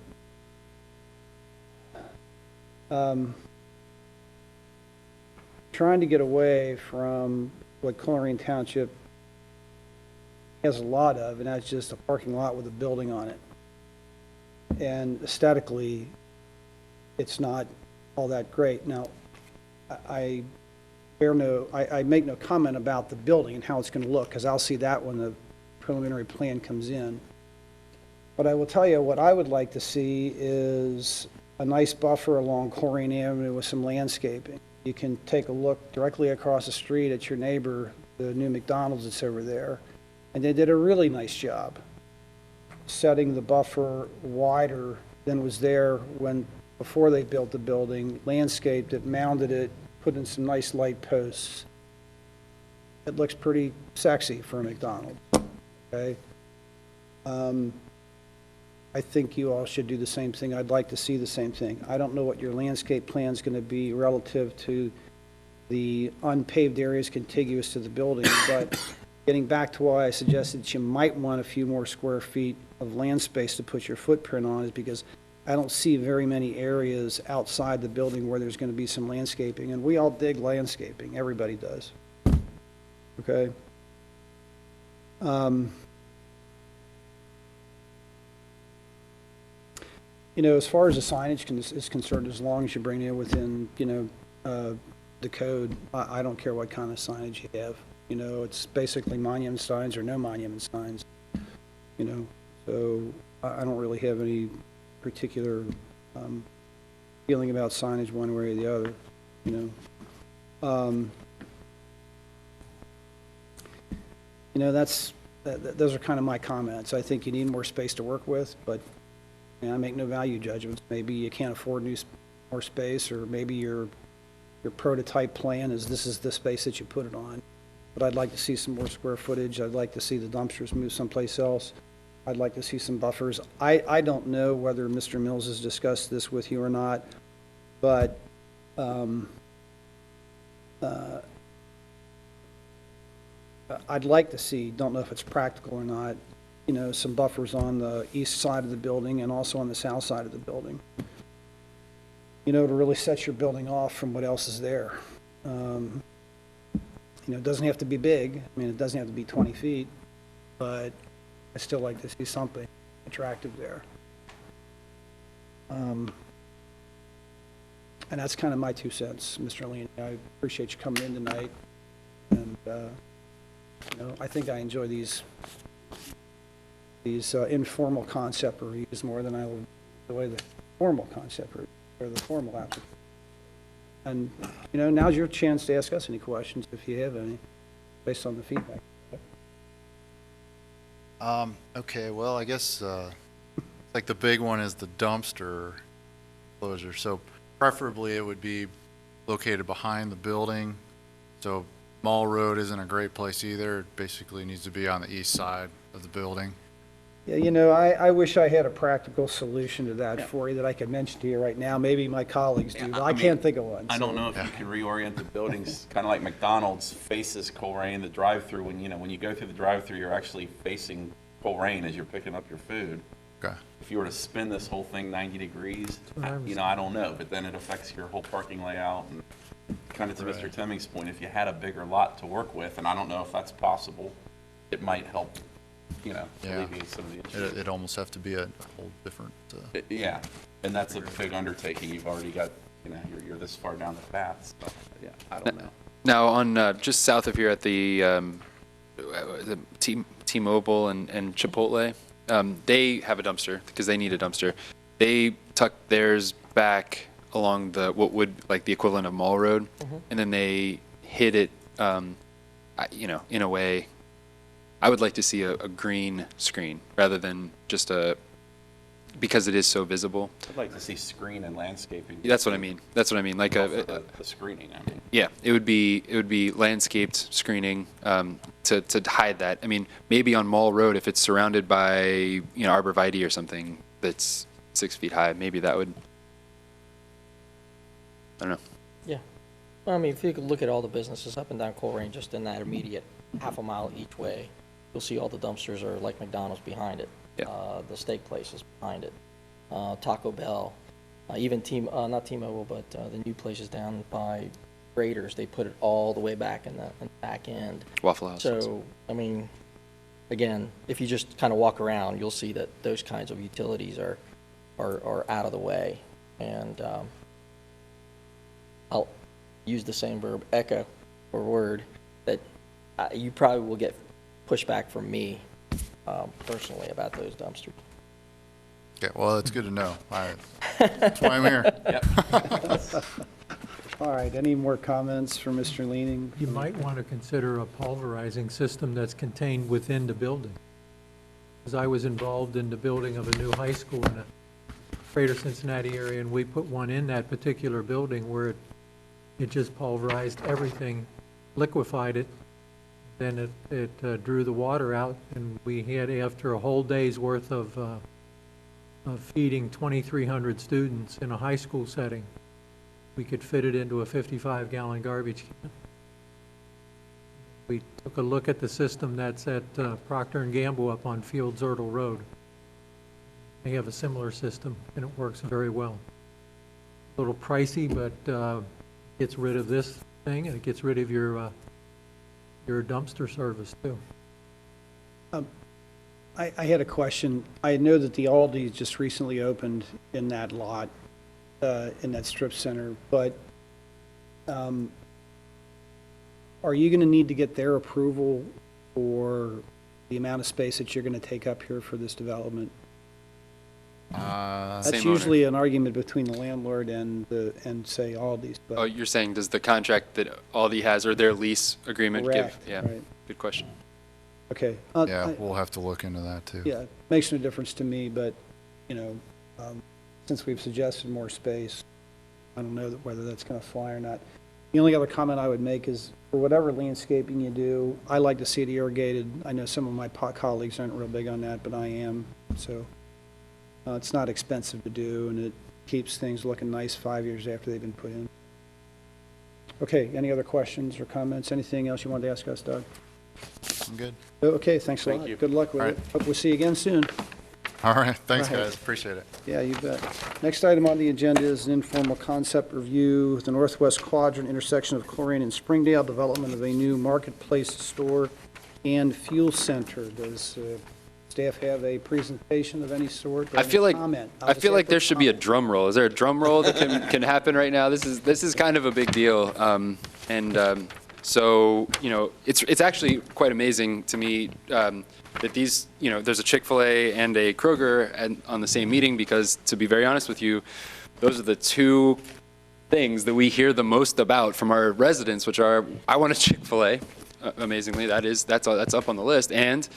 Trying to get away from what Colerain Township has a lot of, and that's just a parking lot with a building on it. And aesthetically, it's not all that great. Now, I make no comment about the building and how it's going to look, because I'll see that when the preliminary plan comes in. But I will tell you, what I would like to see is a nice buffer along Colerain Avenue with some landscaping. You can take a look directly across the street at your neighbor, the new McDonald's that's over there, and they did a really nice job setting the buffer wider than was there before they built the building, landscaped it, mounded it, put in some nice light posts. It looks pretty sexy for a McDonald's, okay? I think you all should do the same thing. I'd like to see the same thing. I don't know what your landscape plan is going to be relative to the unpaved areas contiguous to the building, but getting back to why I suggested that you might want a few more square feet of land space to put your footprint on is because I don't see very many areas outside the building where there's going to be some landscaping, and we all dig landscaping. Everybody does. Okay? You know, as far as the signage is concerned, as long as you bring it within, the code, I don't care what kind of signage you have. You know, it's basically monument signs or no monument signs, so I don't really have any particular feeling about signage one way or the other, you know. You know, those are kind of my comments. I think you need more space to work with, but I make no value judgments. Maybe you can't afford more space, or maybe your prototype plan is this is the space that you put it on. But I'd like to see some more square footage. I'd like to see the dumpsters move someplace else. I'd like to see some buffers. I don't know whether Mr. Mills has discussed this with you or not, but I'd like to see, don't know if it's practical or not, you know, some buffers on the east side of the building and also on the south side of the building. You know, to really set your building off from what else is there. You know, it doesn't have to be big. I mean, it doesn't have to be 20 feet, but I still like to see something attractive there. And that's kind of my 2 cents, Mr. Lean. I appreciate you coming in tonight. And, you know, I think I enjoy these informal concept reviews more than I enjoy the formal concept review or the formal application. And, you know, now's your chance to ask us any questions if you have any, based on the feedback. Okay, well, I guess, like the big one is the dumpster closure. So preferably it would be located behind the building. So Mall Road isn't a great place either. It basically needs to be on the east side of the building. Yeah, you know, I wish I had a practical solution to that for you that I could mention to you right now. Maybe my colleagues do, but I can't think of one. I don't so. know if you can reorient the buildings, kind of like McDonald's faces Colerain, the drive-through. When you go through the drive-through, you're actually facing Colerain as you're picking up your food. Okay. If you were to spin this whole thing 90 degrees, you know, I don't know, but then it affects your whole parking layout. And kind of to Mr. Temming's point, if you had a bigger lot to work with, and I don't know if that's possible, it might help, you know, alleviate some of the issues. It'd almost have to be a whole different, Yeah, and that's a big undertaking. You've already got, you know, you're this far down the path, so, yeah, I don't know. Now, on just south of here at the T-Mobile and Chipotle, they have a dumpster because they need a dumpster. They tuck theirs back along what would like the equivalent of Mall Road, and then they hid it, you know, in a way. I would like to see a green screen rather than just because it is so visible. I'd like to see screen and landscaping. That's what I mean. That's what I mean. Like The screening, I mean. yeah, it would be landscaped screening to hide that. I mean, maybe on Mall Road, if it's surrounded by, you know, arborvitae or something that's 6 feet high, maybe that would. I don't know. Yeah. Well, I mean, if you could look at all the businesses up and down Colerain, just in that immediate half a mile each way, you'll see all the dumpsters are like McDonald's behind it. Yeah. The steak place is behind it. Taco Bell, even not T-Mobile, but the new places down by Raiders, they put it all the way back in the back end. Waffle House. So, I mean, again, if you just kind of walk around, you'll see that those kinds of utilities are out of the way. And I'll use the same verb, echo, or word, that you probably will get pushback from me personally about those dumpsters. okay, well, it's good to know. That's why I'm here. All right, any more comments from Mr. Leaning? You might want to consider a pulverizing system that's contained within the building. Because I was involved in the building of a new high school in the greater Cincinnati area, and we put one in that particular building where it just pulverized everything, liquefied it, then it drew the water out, and we had, after a whole day's worth of feeding 2,300 students in a high school setting, we could fit it into a 55-gallon garbage can. We took a look at the system that's at Procter & Gamble up on Fields Erdel Road. They have a similar system, and it works very well. A little pricey, but gets rid of this thing, and it gets rid of your dumpster service, too. I had a question. I know that the Aldi just recently opened in that lot, in that strip center, but are you going to need to get their approval for the amount of space that you're going to take up here for this development? That's Same owner. usually an argument between the landlord and say Aldi's, Oh, but you're saying, does the contract that Aldi has or their lease agreement give? correct, Yeah, right. good question. Okay. Yeah, we'll have to look into that too. Yeah, makes no difference to me, but, since we've suggested more space, I don't know whether that's going to fly or not. The only other comment I would make is, for whatever landscaping you do, I like to see it irrigated. I know some of my colleagues aren't real big on that, but I am, so it's not expensive to do, and it keeps things looking nice 5 years after they've been put in. Okay, any other questions or comments? Anything else you wanted to ask us, Doug? I'm good. Okay, thanks a lot. Thank you. Good luck with All it. right. Hope we'll see you again soon. All right, thanks, All right. guys. Appreciate it. Yeah, you bet. Next item on the agenda is an informal concept review, the northwest quadrant intersection of Colerain and Springdale, development of a new marketplace store and fuel center. Does staff have a presentation of any sort? or I feel any like comment? I'll I just feel say like for there should be a comment. drum roll. Is there a drum roll that can happen right now? This is kind of a big deal, so it's actually quite amazing to me that these there's a Chick-fil-A and a Kroger on the same meeting, because to be very honest with you, those are the two things that we hear the most about from our residents, which are, I want a Chick-fil-A. Amazingly, that's up on the list, and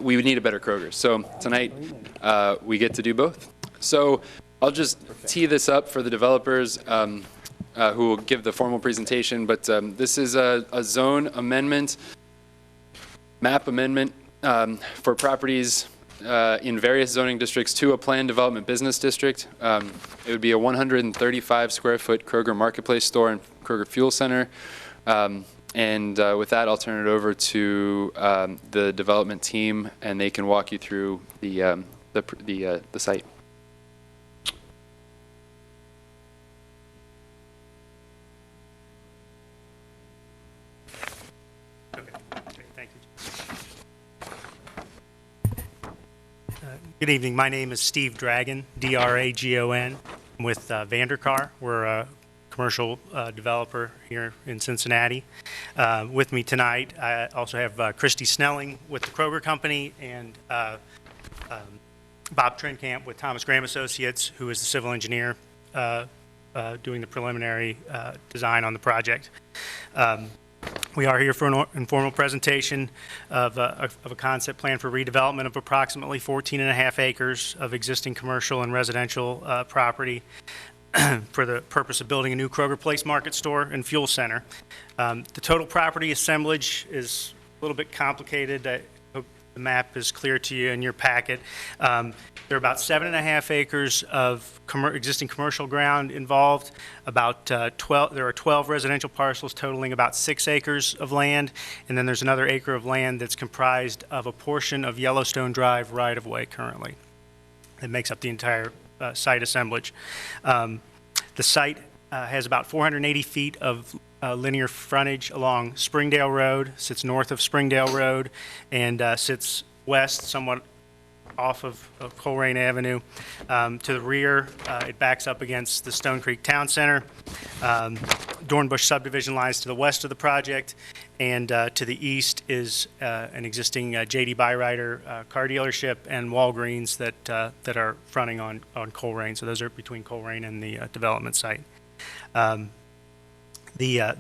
we would need a better Kroger. So tonight, we get to do both. So I'll just tee this up for the developers who will give the formal presentation, but this is a zone amendment, map amendment for properties in various zoning districts to a planned development business district. It would be a 135 square foot Kroger Marketplace store and Kroger Fuel Center. And with that, I'll turn it over to the development team, and they can walk you through the site. Thank you. Good evening. My name is Steve Dragon, D-R-A-G-O-N. I'm with Vandercar. We're a commercial developer here in Cincinnati. With me tonight, I also have Christy Snelling with the Kroger Company, and Bob Trinkamp with Thomas Graham Associates, who is the civil engineer doing the preliminary design on the project. We are here for an informal presentation of a concept plan for redevelopment of approximately 14.5 acres of existing commercial and residential property for the purpose of building a new Kroger Place Market store and fuel center. The total property assemblage is a little bit complicated. I hope the map is clear to you in your packet. There are about 7.5 acres of existing commercial ground involved. There are 12 residential parcels totaling about 6 acres of land, and then there's another acre of land that's comprised of a portion of Yellowstone Drive right-of-way currently. It makes up the entire site assemblage. The site has about 480 feet of linear frontage along Springdale Road, sits north of Springdale Road, and sits west, somewhat off of Colerain Avenue. To the rear, it backs up against the Stone Creek Town Center. Dornbush subdivision lies to the west of the project, and to the east is an existing J.D. Byrider car dealership and Walgreens that are fronting on Colerain. So those are between Colerain and the development site. The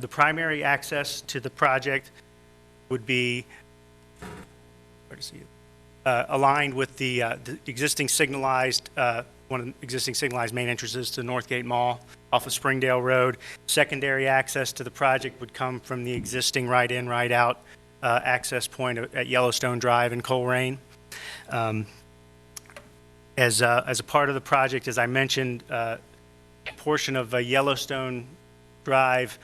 primary access to the project would be aligned with the existing signalized, one of the existing signalized main entrances to Northgate Mall off of Springdale Road. Secondary access to the project would come from the existing right-in, right-out access point at Yellowstone Drive in Colerain. As a part of the project, as I mentioned, a portion of Yellowstone Drive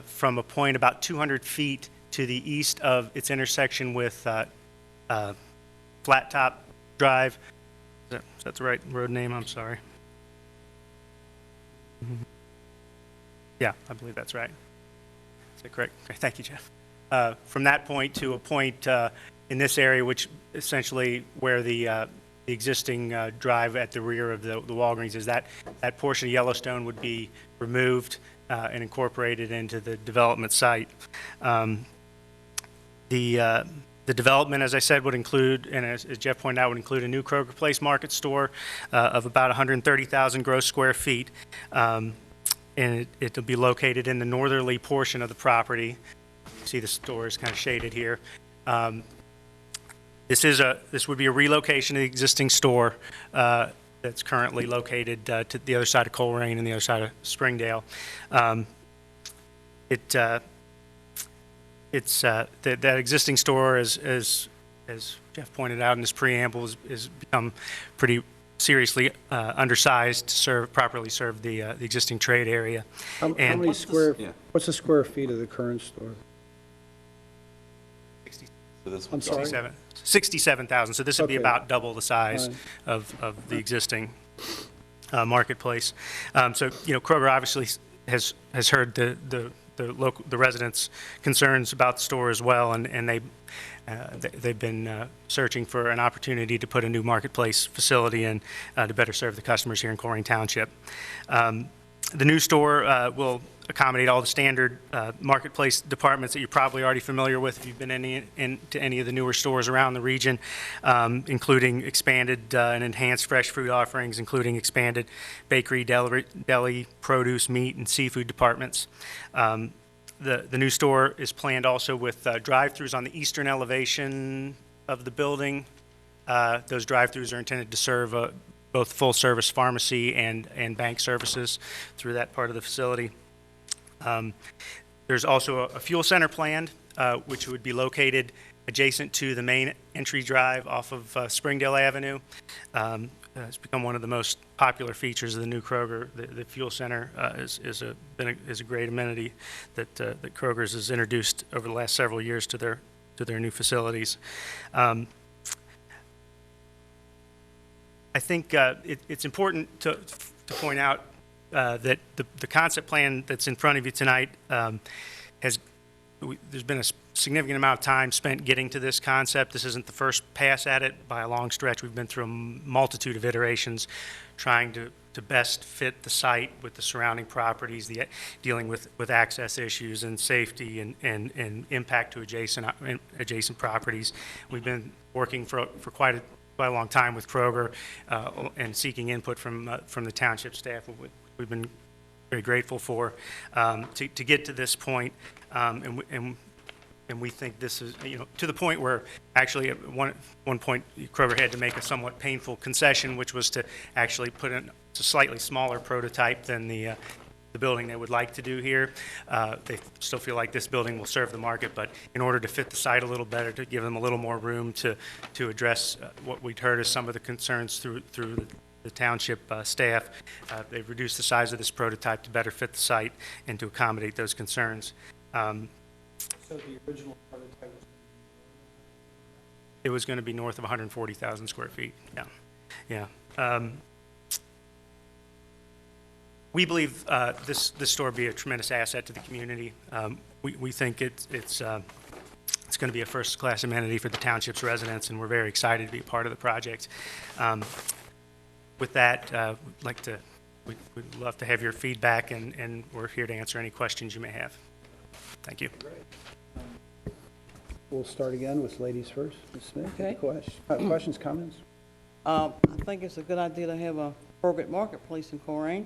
from a point about 200 feet to the east of its intersection with Flat Top Drive. Is that the right road name? I'm sorry. Yeah, I believe that's right. Is that correct? Okay, thank you, Jeff. From that point to a point in this area, which essentially where the existing drive at the rear of the Walgreens is, that portion of Yellowstone would be removed and incorporated into the development site. The development, as I said, would include, and as Jeff pointed out, would include a new Kroger Place Market store of about 130,000 gross square feet. And it'll be located in the northerly portion of the property. You see the store is kind of shaded here. This would be a relocation of the existing store that's currently located to the other side of Colerain and the other side of Springdale. That existing store, as Jeff pointed out in his preamble, has become pretty seriously undersized to properly serve the existing trade area. How And many square, yeah. what's the square feet of the current store? So this I'm sorry? 67,000, so this would be Okay. about double the size Right. of the existing marketplace. So, Kroger obviously has heard the residents' concerns about the store as well, and they've been searching for an opportunity to put a new marketplace facility in to better serve the customers here in Colerain Township. The new store will accommodate all the standard marketplace departments that you're probably already familiar with if you've been into any of the newer stores around the region, including expanded and enhanced fresh food offerings, including expanded bakery, deli, produce, meat, and seafood departments. The new store is planned also with drive-throughs on the eastern elevation of the building. Those drive-throughs are intended to serve both full-service pharmacy and bank services through that part of the facility. There's also a fuel center planned, which would be located adjacent to the main entry drive off of Springdale Avenue. It's become one of the most popular features of the new Kroger. The fuel center is a great amenity that Kroger's has introduced over the last several years to their new facilities. I think it's important to point out that the concept plan that's in front of you tonight there's been a significant amount of time spent getting to this concept. This isn't the first pass at it by a long stretch. We've been through a multitude of iterations trying to best fit the site with the surrounding properties, dealing with access issues and safety and impact to adjacent properties. We've been working for quite a long time with Kroger and seeking input from the township staff. We've been very grateful for to get to this point, and we think this is, to the point where actually at one point Kroger had to make a somewhat painful concession, which was to actually put in a slightly smaller prototype than the building they would like to do here. They still feel like this building will serve the market, but in order to fit the site a little better, to give them a little more room to address what we'd heard as some of the concerns through the township staff, they've reduced the size of this prototype to better fit the site and to accommodate those concerns. So the original prototype was It was going to be north of 140,000 square feet. Yeah. We believe this store will be a tremendous asset to the community. We think it's going to be a first-class amenity for the township's residents, and we're very excited to be a part of the project. With that, we'd love to have your feedback, and we're here to answer any questions you may have. Thank you. We'll start again with ladies first. Ms. Smith, Okay. Questions, comments? I think it's a good idea to have a Kroger marketplace in Colerain.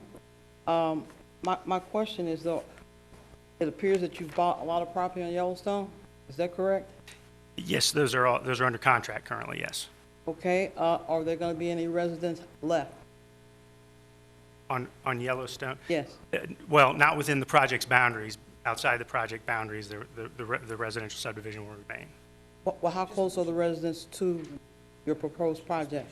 My question is, though, it appears that you've bought a lot of property on Yellowstone. Is that correct? Yes, those are under contract currently, yes. Okay, are there going to be any residents left? On Yellowstone? Yes. Well, not within the project's boundaries. Outside the project boundaries, the residential subdivision will remain. Well, how close are the residents to your proposed project?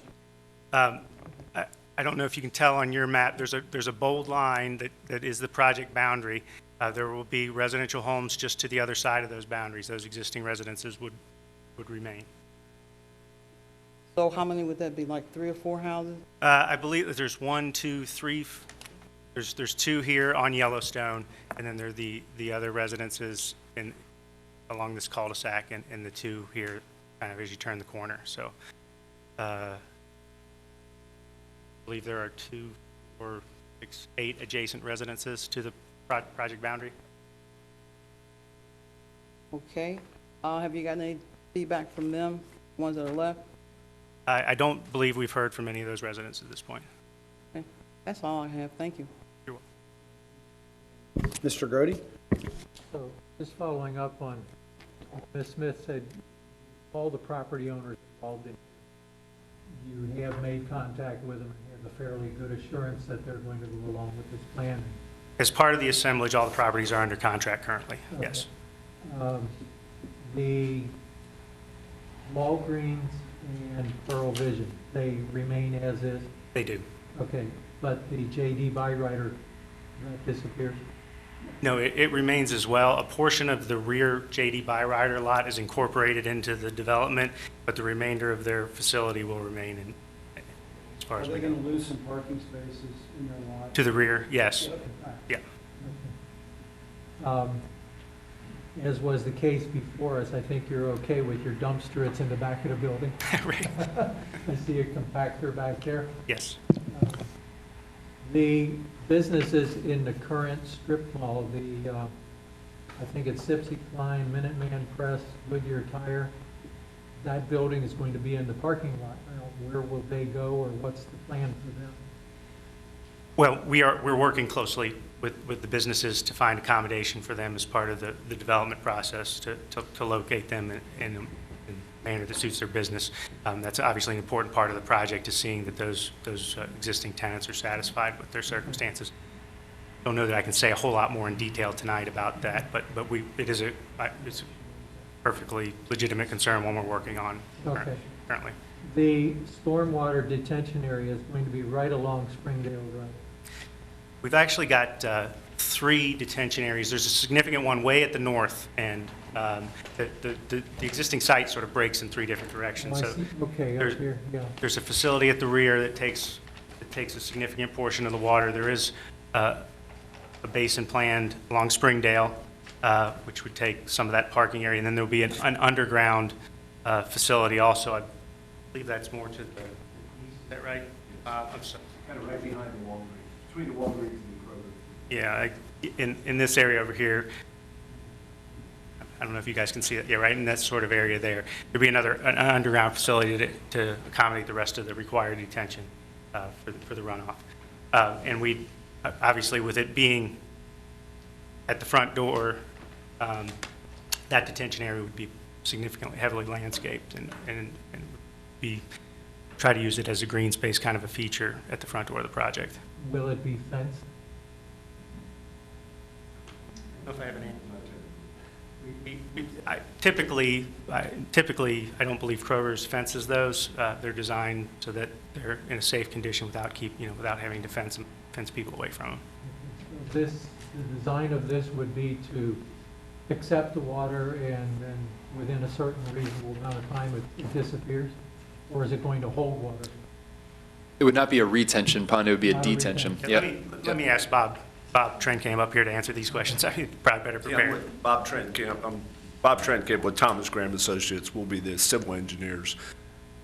I don't know if you can tell on your map, there's a bold line that is the project boundary. There will be residential homes just to the other side of those boundaries. Those existing residences would remain. So how many would that be, like 3 or 4 houses? I believe that there's 1, 2, 3, there's 2 here on Yellowstone, and then there are the other residences along this cul-de-sac, and the 2 here kind of as you turn the corner. So I believe there are 2 or 6, 8 adjacent residences to the project boundary. Okay. Have you got any feedback from them, ones that are left? I don't believe we've heard from any of those residents at this point. Okay, that's all I have. Thank you. You're welcome. Mr. Grody? So just following up on, Ms. Smith said all the property owners involved in, you have made contact with them and have a fairly good assurance that they're going to go along with this plan. As part of the assemblage, all the properties are under contract currently, yes. The Walgreens and Pearl Vision, they remain as is? They do. Okay, but the JD Byrider, that disappears? No, it remains as well. A portion of the rear JD Byrider lot is incorporated into the development, but the remainder of their facility will remain in, as far Are as they we going know. to lose some parking spaces in their lot? To the rear, yes. Okay, all right. Yeah. As was the case before us, I think you're okay with your dumpster, it's in the back of the building. Right. I see a compactor back there. Yes. The businesses in the current strip mall, I think it's Sipsy Klein, Minuteman Press, Goodyear Tire, that building is going to be in the parking lot. Now, where will they go, or what's the plan for them? Well, we're working closely with the businesses to find accommodation for them as part of the development process to locate them in a manner that suits their business. That's obviously an important part of the project, is seeing that those existing tenants are satisfied with their circumstances. Don't know that I can say a whole lot more in detail tonight about that, but it's a perfectly legitimate concern, one we're working on Okay. currently. The stormwater detention area is going to be right along Springdale Drive. We've actually got 3 detention areas. There's a significant one way at the north, and the existing site sort of breaks in 3 different directions. Oh, I So see. Okay, up there's- here, yeah. there's a facility at the rear that takes a significant portion of the water. There is a basin planned along Springdale, which would take some of that parking area, and then there'll be an underground facility also. I believe that's more to the east, is that right? I'm sorry. Kind of right behind the Walgreens, between the Walgreens and the Kroger. Yeah, in this area over here, I don't know if you guys can see it, yeah, right in that sort of area there. There'd be an underground facility to accommodate the rest of the required detention for the runoff. And we, obviously with it being at the front door, that detention area would be significantly heavily landscaped and try to use it as a green space kind of a feature at the front door of the project. Will it be fenced? I don't know if I have any. Typically, I don't believe Kroger's fences those. They're designed so that they're in a safe condition without having to fence people away from them. The design of this would be to accept the water and then within a certain reasonable amount of time it disappears? Or is it going to hold water? It would not be a retention pond, it would be a Not a detention. retention. Yep. Let me ask Bob. Bob Trenkamp up here to answer these questions. I'm probably better Yeah, prepared. with Bob Trenkamp. I'm Bob Trenkamp with Thomas Graham Associates. We'll be the civil engineers.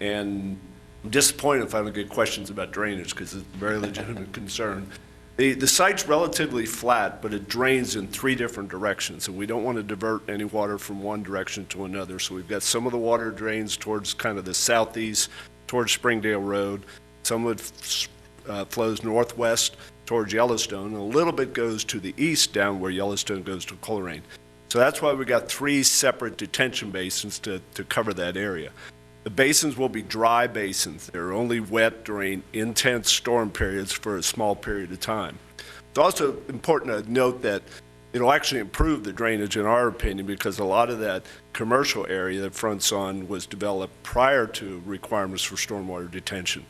And I'm disappointed if I don't get questions about drainage because it's a very legitimate concern. The site's relatively flat, but it drains in 3 different directions, and we don't want to divert any water from one direction to another. So we've got some of the water drains towards kind of the southeast, towards Springdale Road. Some of it flows northwest towards Yellowstone, and a little bit goes to the east down where Yellowstone goes to Colerain. So that's why we got 3 separate detention basins to cover that area. The basins will be dry basins. They're only wet during intense storm periods for a small period of time. It's also important to note that it'll actually improve the drainage in our opinion because a lot of that commercial area that fronts on was developed prior to requirements for stormwater detention.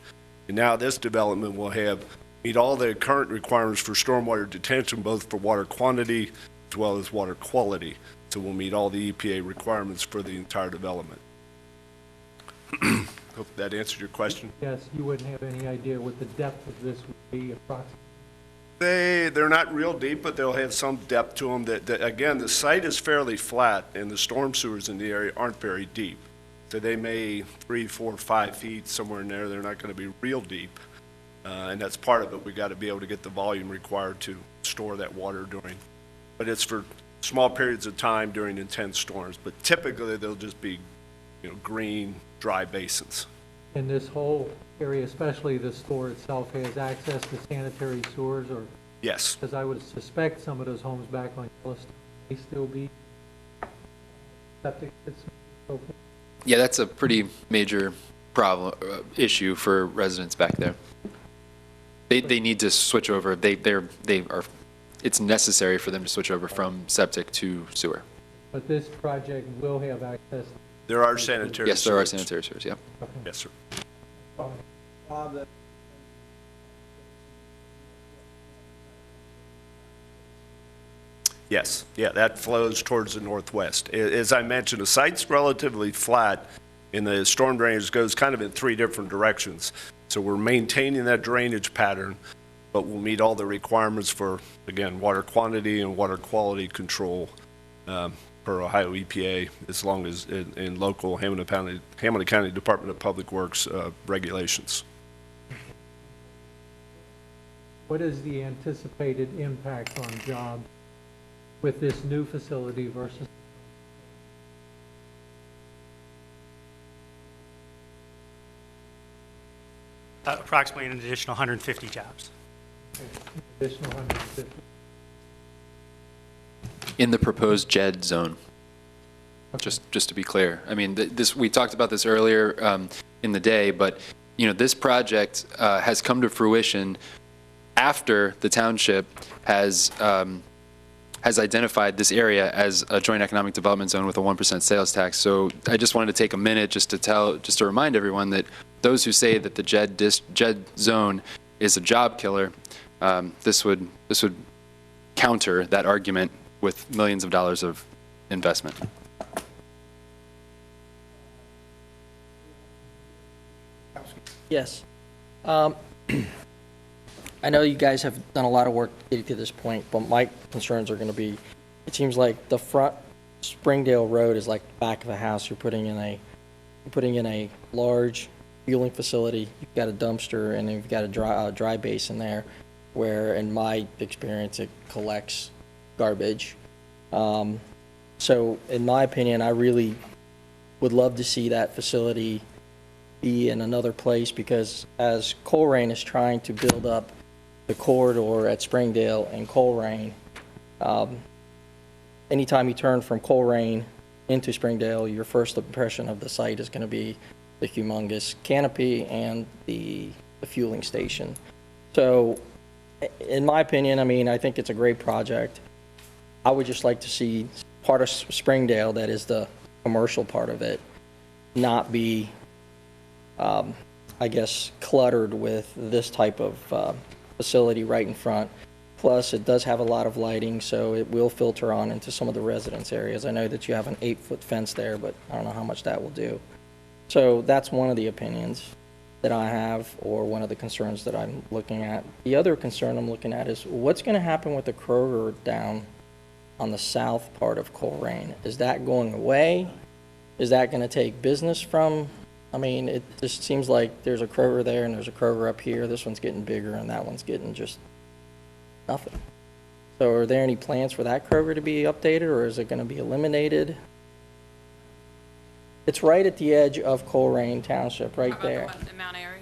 And now this development will meet all the current requirements for stormwater detention, both for water quantity as well as water quality. So we'll meet all the EPA requirements for the entire development. Hope that answered your question. Yes, you wouldn't have any idea what the depth of this would be approximately. They're not real deep, but they'll have some depth to them. Again, the site is fairly flat, and the storm sewers in the area aren't very deep. So they may 3, 4, 5 feet, somewhere in there. They're not going to be real deep. And that's part of it. We got to be able to get the volume required to store that water but it's for small periods of time during intense storms. But typically, they'll just be green, dry basins. And this whole area, especially the store itself, has access to sanitary sewers, or, Yes, because I would suspect some of those homes back on Yellowstone may still be septic systems and so forth. Yeah, that's a pretty major issue for residents back there. They need to switch over. They are, it's necessary for them to switch over from septic to sewer. But this project will have access. there are sanitary. Yes, there are sewers. sanitary sewers, yeah. Yes, sir. Yes, yeah, that flows towards the northwest. As I mentioned, the site's relatively flat, and the storm drainage goes kind of in three different directions. So we're maintaining that drainage pattern, but we'll meet all the requirements for, again, water quantity and water quality control per Ohio EPA, as long as in local Hamilton County Department of Public Works regulations. What is the anticipated impact on jobs with this new facility versus? Approximately an additional 150 jobs. Additional 150? In the proposed JED zone. Just to be clear. I mean, we talked about this earlier in the day, but, this project has come to fruition after the township has identified this area as a joint economic development zone with a 1% sales tax. So I just wanted to take a minute just to remind everyone that those who say that the JED zone is a job killer, this would counter that argument with millions of dollars of investment. Yes. I know you guys have done a lot of work getting to this point, but my concerns are going to be, it seems like the front Springdale Road is like the back of a house. You're putting in a large fueling facility. You've got a dumpster, and then you've got a dry basin there, where in my experience it collects garbage. So in my opinion, I really would love to see that facility be in another place, because as Colerain is trying to build up the corridor at Springdale and Colerain, anytime you turn from Colerain into Springdale, your first impression of the site is going to be the humongous canopy and the fueling station. So in my opinion, I think it's a great project. I would just like to see part of Springdale, that is the commercial part of it, not be, I guess, cluttered with this type of facility right in front. Plus, it does have a lot of lighting, so it will filter on into some of the residence areas. I know that you have an 8-foot fence there, but I don't know how much that will do. So that's one of the opinions that I have, or one of the concerns that I'm looking at. The other concern I'm looking at is what's going to happen with the Kroger down on the south part of Colerain? Is that going away? Is that going to take business from? It just seems like there's a Kroger there and there's a Kroger up here. This one's getting bigger and that one's getting just nothing. So are there any plans for that Kroger to be updated, or is it going to be eliminated? It's right at the edge of Colerain Township, right there. About the one in Mount Airy?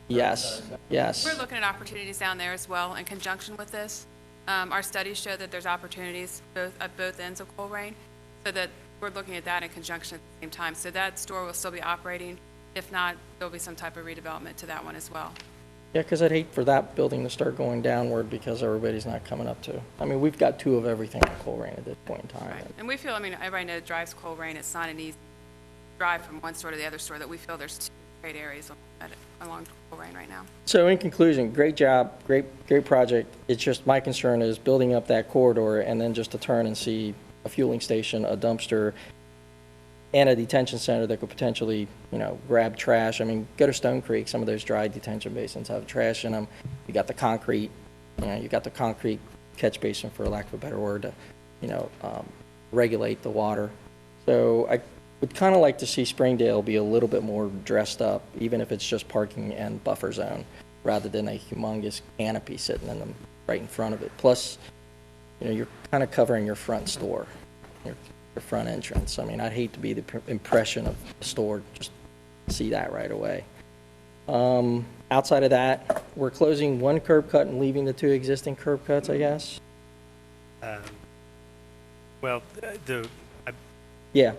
Yes, yes. We're looking at opportunities down there as well in conjunction with this. Our studies show that there's opportunities at both ends of Colerain, so that we're looking at that in conjunction at the same time. So that store will still be operating. If not, there'll be some type of redevelopment to that one as well. Yeah, because I'd hate for that building to start going downward because everybody's not coming up to. We've got two of everything in Colerain at this point in time. Right. And we feel, everybody knows drives Colerain. It's not an easy drive from one store to the other store, that we feel there's two great areas along Colerain right now. So in conclusion, great job, great project. It's just my concern is building up that corridor and then just to turn and see a fueling station, a dumpster, and a detention center that could potentially, grab trash. Go to Stone Creek. Some of those dry detention basins have trash in them. You got the concrete, you got the concrete catch basin, for lack of a better word, to, regulate the water. So I would kind of like to see Springdale be a little bit more dressed up, even if it's just parking and buffer zone, rather than a humongous canopy sitting in them right in front of it. Plus, you're kind of covering your front store. the front entrance. I mean, I'd hate to be the impression of the store, just see that right away. Outside of that, we're closing one curb cut and leaving the two existing curb cuts, I guess? Well, Yeah,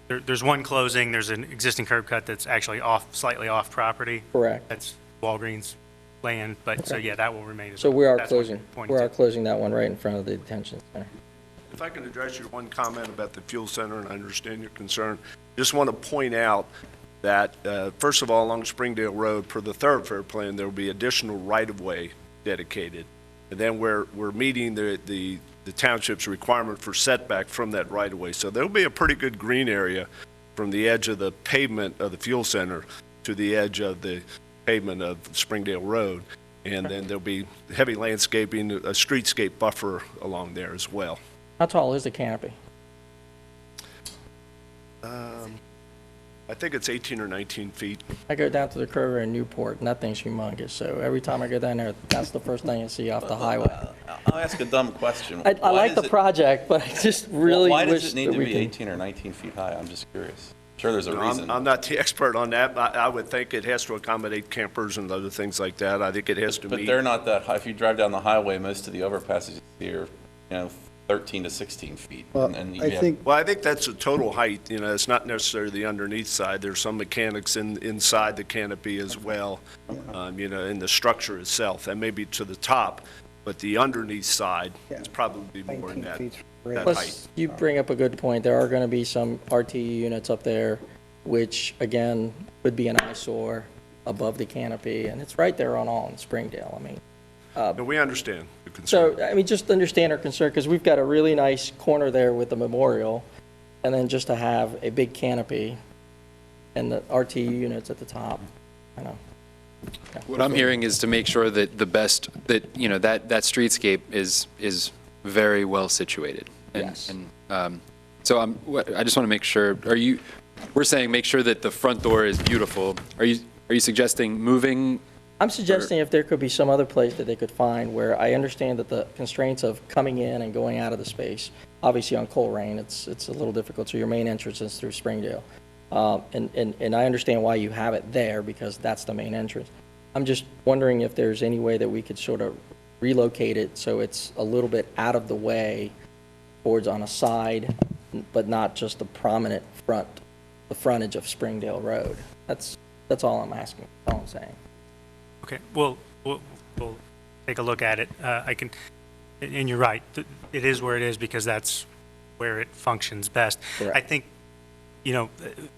there's one closing, there's an existing curb cut that's actually slightly off property. correct. That's Walgreens land, but, so yeah, that will remain. So we are That's what you're closing, pointing we to. are closing that one right in front of the detention center. If I can address your one comment about the fuel center, and I understand your concern, just want to point out that, first of all, along Springdale Road, per the thoroughfare plan, there will be additional right-of-way dedicated. And then we're meeting the township's requirement for setback from that right-of-way. So there'll be a pretty good green area from the edge of the pavement of the fuel center to the edge of the pavement of Springdale Road. And then there'll be heavy landscaping, a streetscape buffer along there as well. How tall is the canopy? I think it's 18 or 19 feet. I go down to the Kroger in Newport, and that thing's humongous, so every time I go down there, that's the first thing I see off the highway. I'll ask a dumb question. I Why like the does it- project, but I just really Why wish does it need that to we be can. 18 or 19 feet high? I'm just curious. Sure, there's a reason. I'm not the expert on that. I would think it has to accommodate campers and other things like that. I think it has to But meet. they're not that high. If you drive down the highway, most of the overpasses here, 13 to 16 feet. Well, And you I have- think, Well, I think that's a total height, it's not necessarily the underneath side. There's some mechanics inside the canopy as well, in the structure itself. That may be to the top, but the underneath side is probably more than 19 that. feet. that Plus, height. you bring up a good point. There are going to be some RTE units up there, which, again, would be an eyesore above the canopy, and it's right there on Springdale. I mean, And we understand the concern. so, I mean, just understand our concern, because we've got a really nice corner there with the memorial, and then just to have a big canopy and the RTE units at the top, I know. What I'm hearing is to make sure that that streetscape is very well situated. And- Yes. And, so I just want to make sure, we're saying make sure that the front door is beautiful. Are you suggesting moving? I'm suggesting if there could be some other place that they could find where I understand that the constraints of coming in and going out of the space, obviously on Colerain, it's a little difficult, so your main entrance is through Springdale. And I understand why you have it there, because that's the main entrance. I'm just wondering if there's any way that we could sort of relocate it so it's a little bit out of the way, boards on a side, but not just the prominent the frontage of Springdale Road. That's all I'm asking, that's all I'm saying. Okay, we'll take a look at it. And you're right, it is where it is because that's where it functions best. Correct. I think,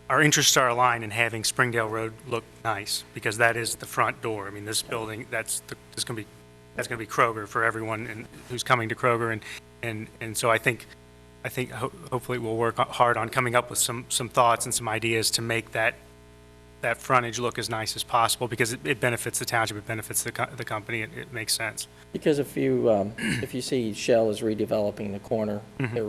our interests are aligned in having Springdale Road look nice, because that is the front door. I mean, this building, that's going to be Kroger for everyone who's coming to Kroger, and so I think hopefully we'll work hard on coming up with some thoughts and some ideas to make that frontage look as nice as possible, because it benefits the township, it benefits the company, it makes sense. Because if you see Shell is redeveloping the corner, Mm-hmm. they're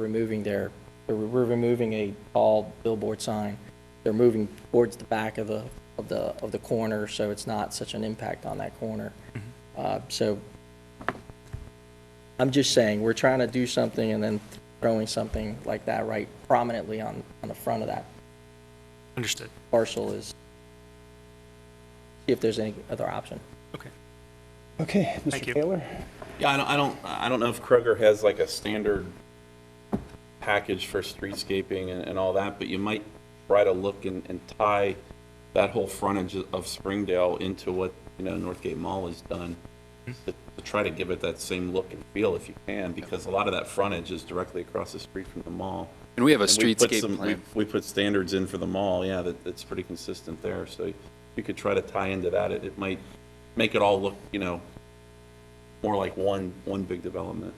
removing a tall billboard sign. They're moving towards the back of the corner, so it's not such an impact on that corner. Mm-hmm. So I'm just saying, we're trying to do something and then throwing something like that right prominently on the front of that Understood. parcel is, see if there's any other option. Okay. okay, Thank Mr. you. Taylor? Yeah, I don't know if Kroger has like a standard package for streetscaping and all that, but you might try to look and tie that whole frontage of Springdale into what, Northgate Mall has done, to try to give it that same look and feel if you can, because a lot of that frontage is directly across the street from the mall. And we have a And we put streetscape plan. We put standards in for the mall, yeah, that's pretty consistent there, so you could try to tie into that. It might make it all look, more like one big development.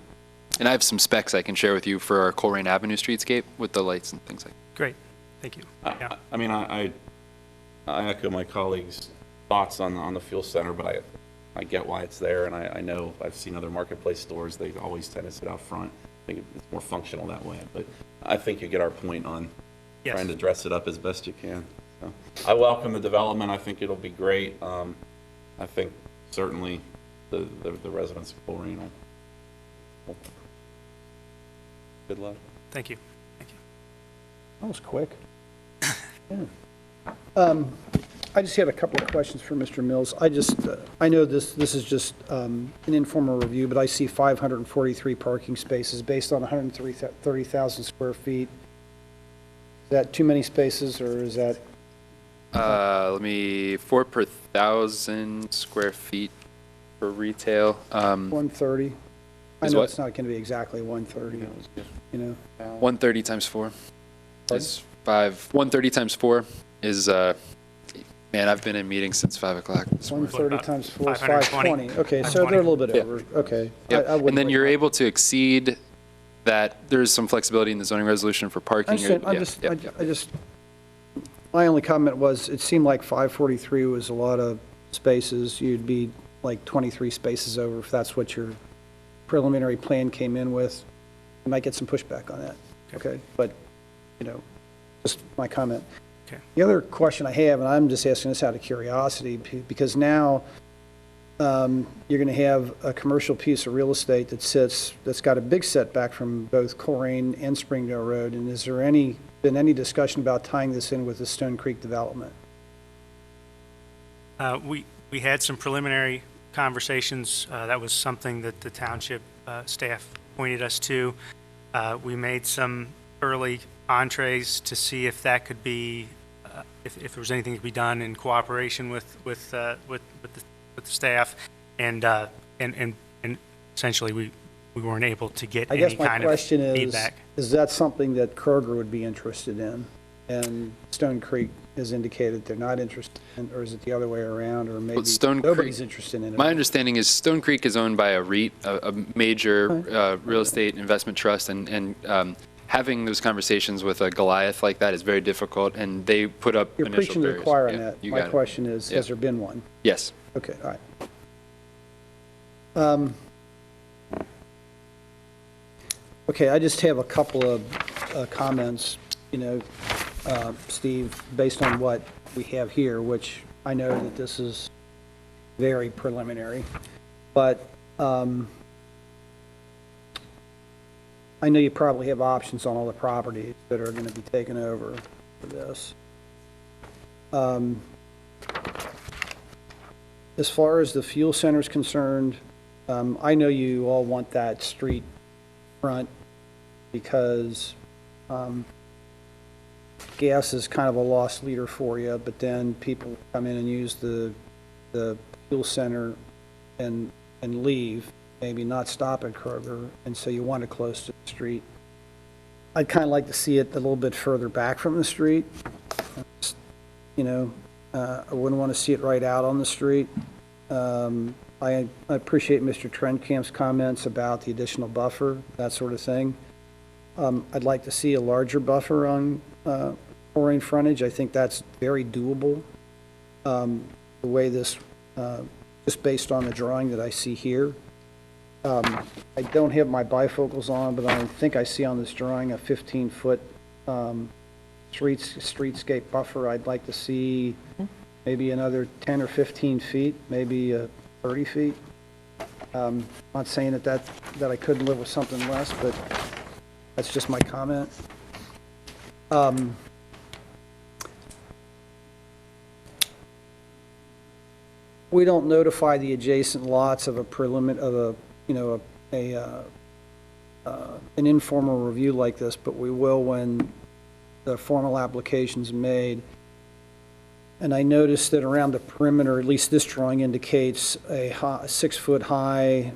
And I have some specs I can share with you for our Colerain Avenue streetscape with the lights and things like that. Great, thank you. Yeah. I mean, I echo my colleagues' thoughts on the fuel center, but I get why it's there, and I know I've seen other marketplace stores, they always tend to sit out front. I think it's more functional that way, but I think you get our point on Yes. trying to dress it up as best you can. So, I welcome the development, I think it'll be great. I think certainly the residents of Colerain will. Good luck. Thank you. Thank you. That was quick. Yeah. I just had a couple of questions for Mr. Mills. I know this is just an informal review, but I see 543 parking spaces based on 130,000 square feet. Is that too many spaces, or is that? 4 per 1,000 square feet for retail. 130? I Is know what? it's not going to be exactly 130, you know? 130 times 4 is 5. 130 times 4 is, man, I've been in meetings since 5 o'clock this morning. 130 about times 4 is 520? 520. Okay, so they're a little bit Yeah. over. Okay. Yep. I wouldn't And then like you're that. able to exceed that. There's some flexibility in the zoning resolution for I parking. understand. My only comment was, it seemed like 543 was a lot of spaces. You'd be like 23 spaces over if that's what your preliminary plan came in with. You might get some pushback on that. Okay, but, you know, just my comment. Okay. The other question I have, and I'm just asking this out of curiosity, because now you're going to have a commercial piece of real estate that's got a big setback from both Colerain and Springdale Road, and is there been any discussion about tying this in with the Stone Creek development? We had some preliminary conversations. That was something that the township staff pointed us to. We made some early entrees to see if that could be, if there was anything to be done in cooperation with the staff, and essentially we weren't able to get I any guess my kind of question feedback. is that something that Kroger would be interested in? And Stone Creek has indicated they're not interested in, or is it the other way around, or maybe Stone nobody's Creek- interested in it? My understanding is Stone Creek is owned by a REIT, a major real estate investment trust, and having those conversations with a Goliath like that is very difficult, and they put up You're initial preaching to the barriers. choir on Yeah, that. you My got it. question is, Yeah. has there been one? Yes. Okay, all right. Okay, I just have a couple of comments, you know, Steve, based on what we have here, which I know that this is very preliminary, but I know you probably have options on all the properties that are going to be taken over for this. As far as the fuel center is concerned, I know you all want that street front because gas is kind of a lost leader for you, but then people come in and use the fuel center and leave, maybe not stop at Kroger, and so you want it close to the street. I'd kind of like to see it a little bit further back from the street. You know, I wouldn't want to see it right out on the street. I appreciate Mr. Trentkamp's comments about the additional buffer, that sort of thing. I'd like to see a larger buffer on Colerain frontage. I think that's very doable. The way this, just based on the drawing that I see here. I don't have my bifocals on, but I think I see on this drawing a 15-foot streetscape buffer. I'd like to see maybe another 10 or 15 feet, maybe 30 feet. Not saying that I couldn't live with something less, but that's just my comment. We don't notify the adjacent lots of an informal review like this, but we will when the formal application's made. And I noticed that around the perimeter, at least this drawing indicates a 6-foot-high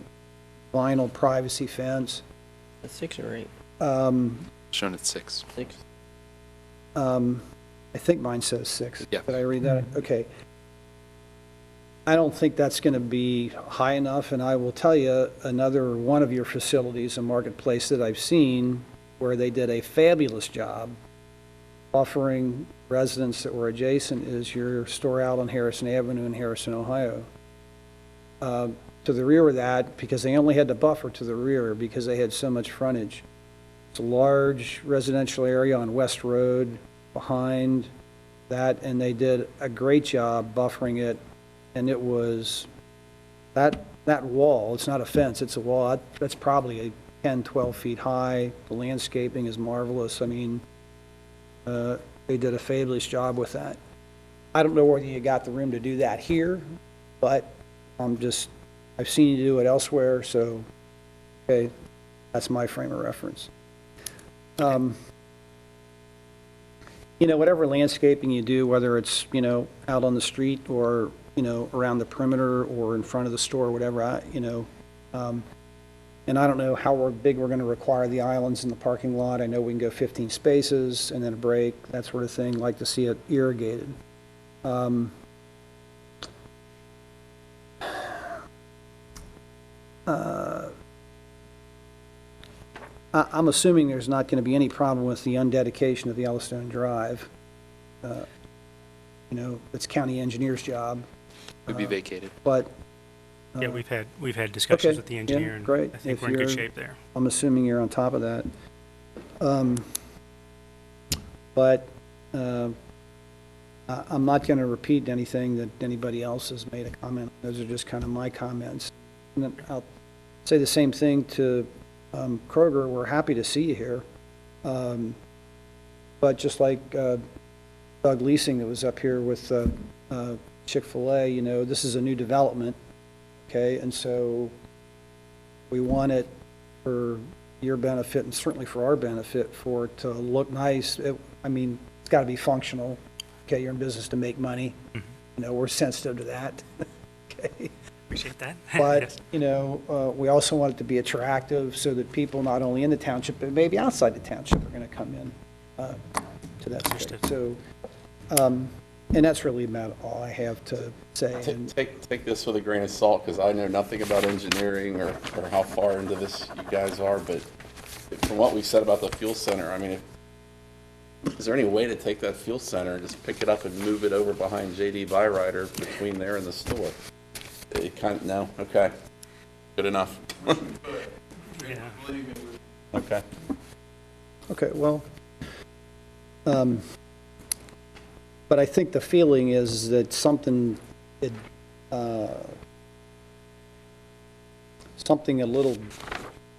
vinyl privacy fence. That's 6 or 8? Shown at 6. 6. I think mine says 6. Yeah. Did I read that? Okay. I don't think that's going to be high enough, and I will tell you, another one of your facilities, a marketplace that I've seen, where they did a fabulous job offering residents that were adjacent, is your store out on Harrison Avenue in Harrison, Ohio. To the rear of that, because they only had to buffer to the rear because they had so much frontage. It's a large residential area on West Road behind that, and they did a great job buffering it. And it was, that wall, it's not a fence, it's a wall, that's probably 10, 12 feet high. The landscaping is marvelous. I mean, they did a fabulous job with that. I don't know whether you got the room to do that here, but I've seen you do it elsewhere, so, okay, that's my frame of reference. You know, whatever landscaping you do, whether it's, you know, out on the street or, you know, around the perimeter or in front of the store, whatever, and I don't know how big we're going to require the islands in the parking lot. I know we can go 15 spaces and then a break, that sort of thing. Like to see it irrigated. I'm assuming there's not going to be any problem with the undedication of Yellowstone Drive. You know, it's county engineer's job. Would be vacated. But Yeah, we've had discussions okay, with the yeah, engineer, and great. I think If we're in good you're- shape there. I'm assuming you're on top of that. But I'm not going to repeat anything that anybody else has made a comment. Those are just kind of my comments. And then I'll say the same thing to Kroger. We're happy to see you here. But just like Doug Leasing that was up here with Chick-fil-A, you know, this is a new development, okay? And so we want it for your benefit and certainly for our benefit for it to look nice. I mean, it's got to be functional. Okay, you're in business to make money. You know, we're sensitive to that. Okay. Appreciate that. But, Yes. you know, we also want it to be attractive so that people not only in the township, but maybe outside the township are going to come in to that space. Understood. So, and that's really about all I have to say. And Take this with a grain of salt, because I know nothing about engineering or how far into this you guys are, but from what we said about the fuel center, I mean, is there any way to take that fuel center and just pick it up and move it over behind JD Byrider between there and the store? It no? Okay. Good enough. Yeah. Okay. Okay, well, but I think the feeling is that something a little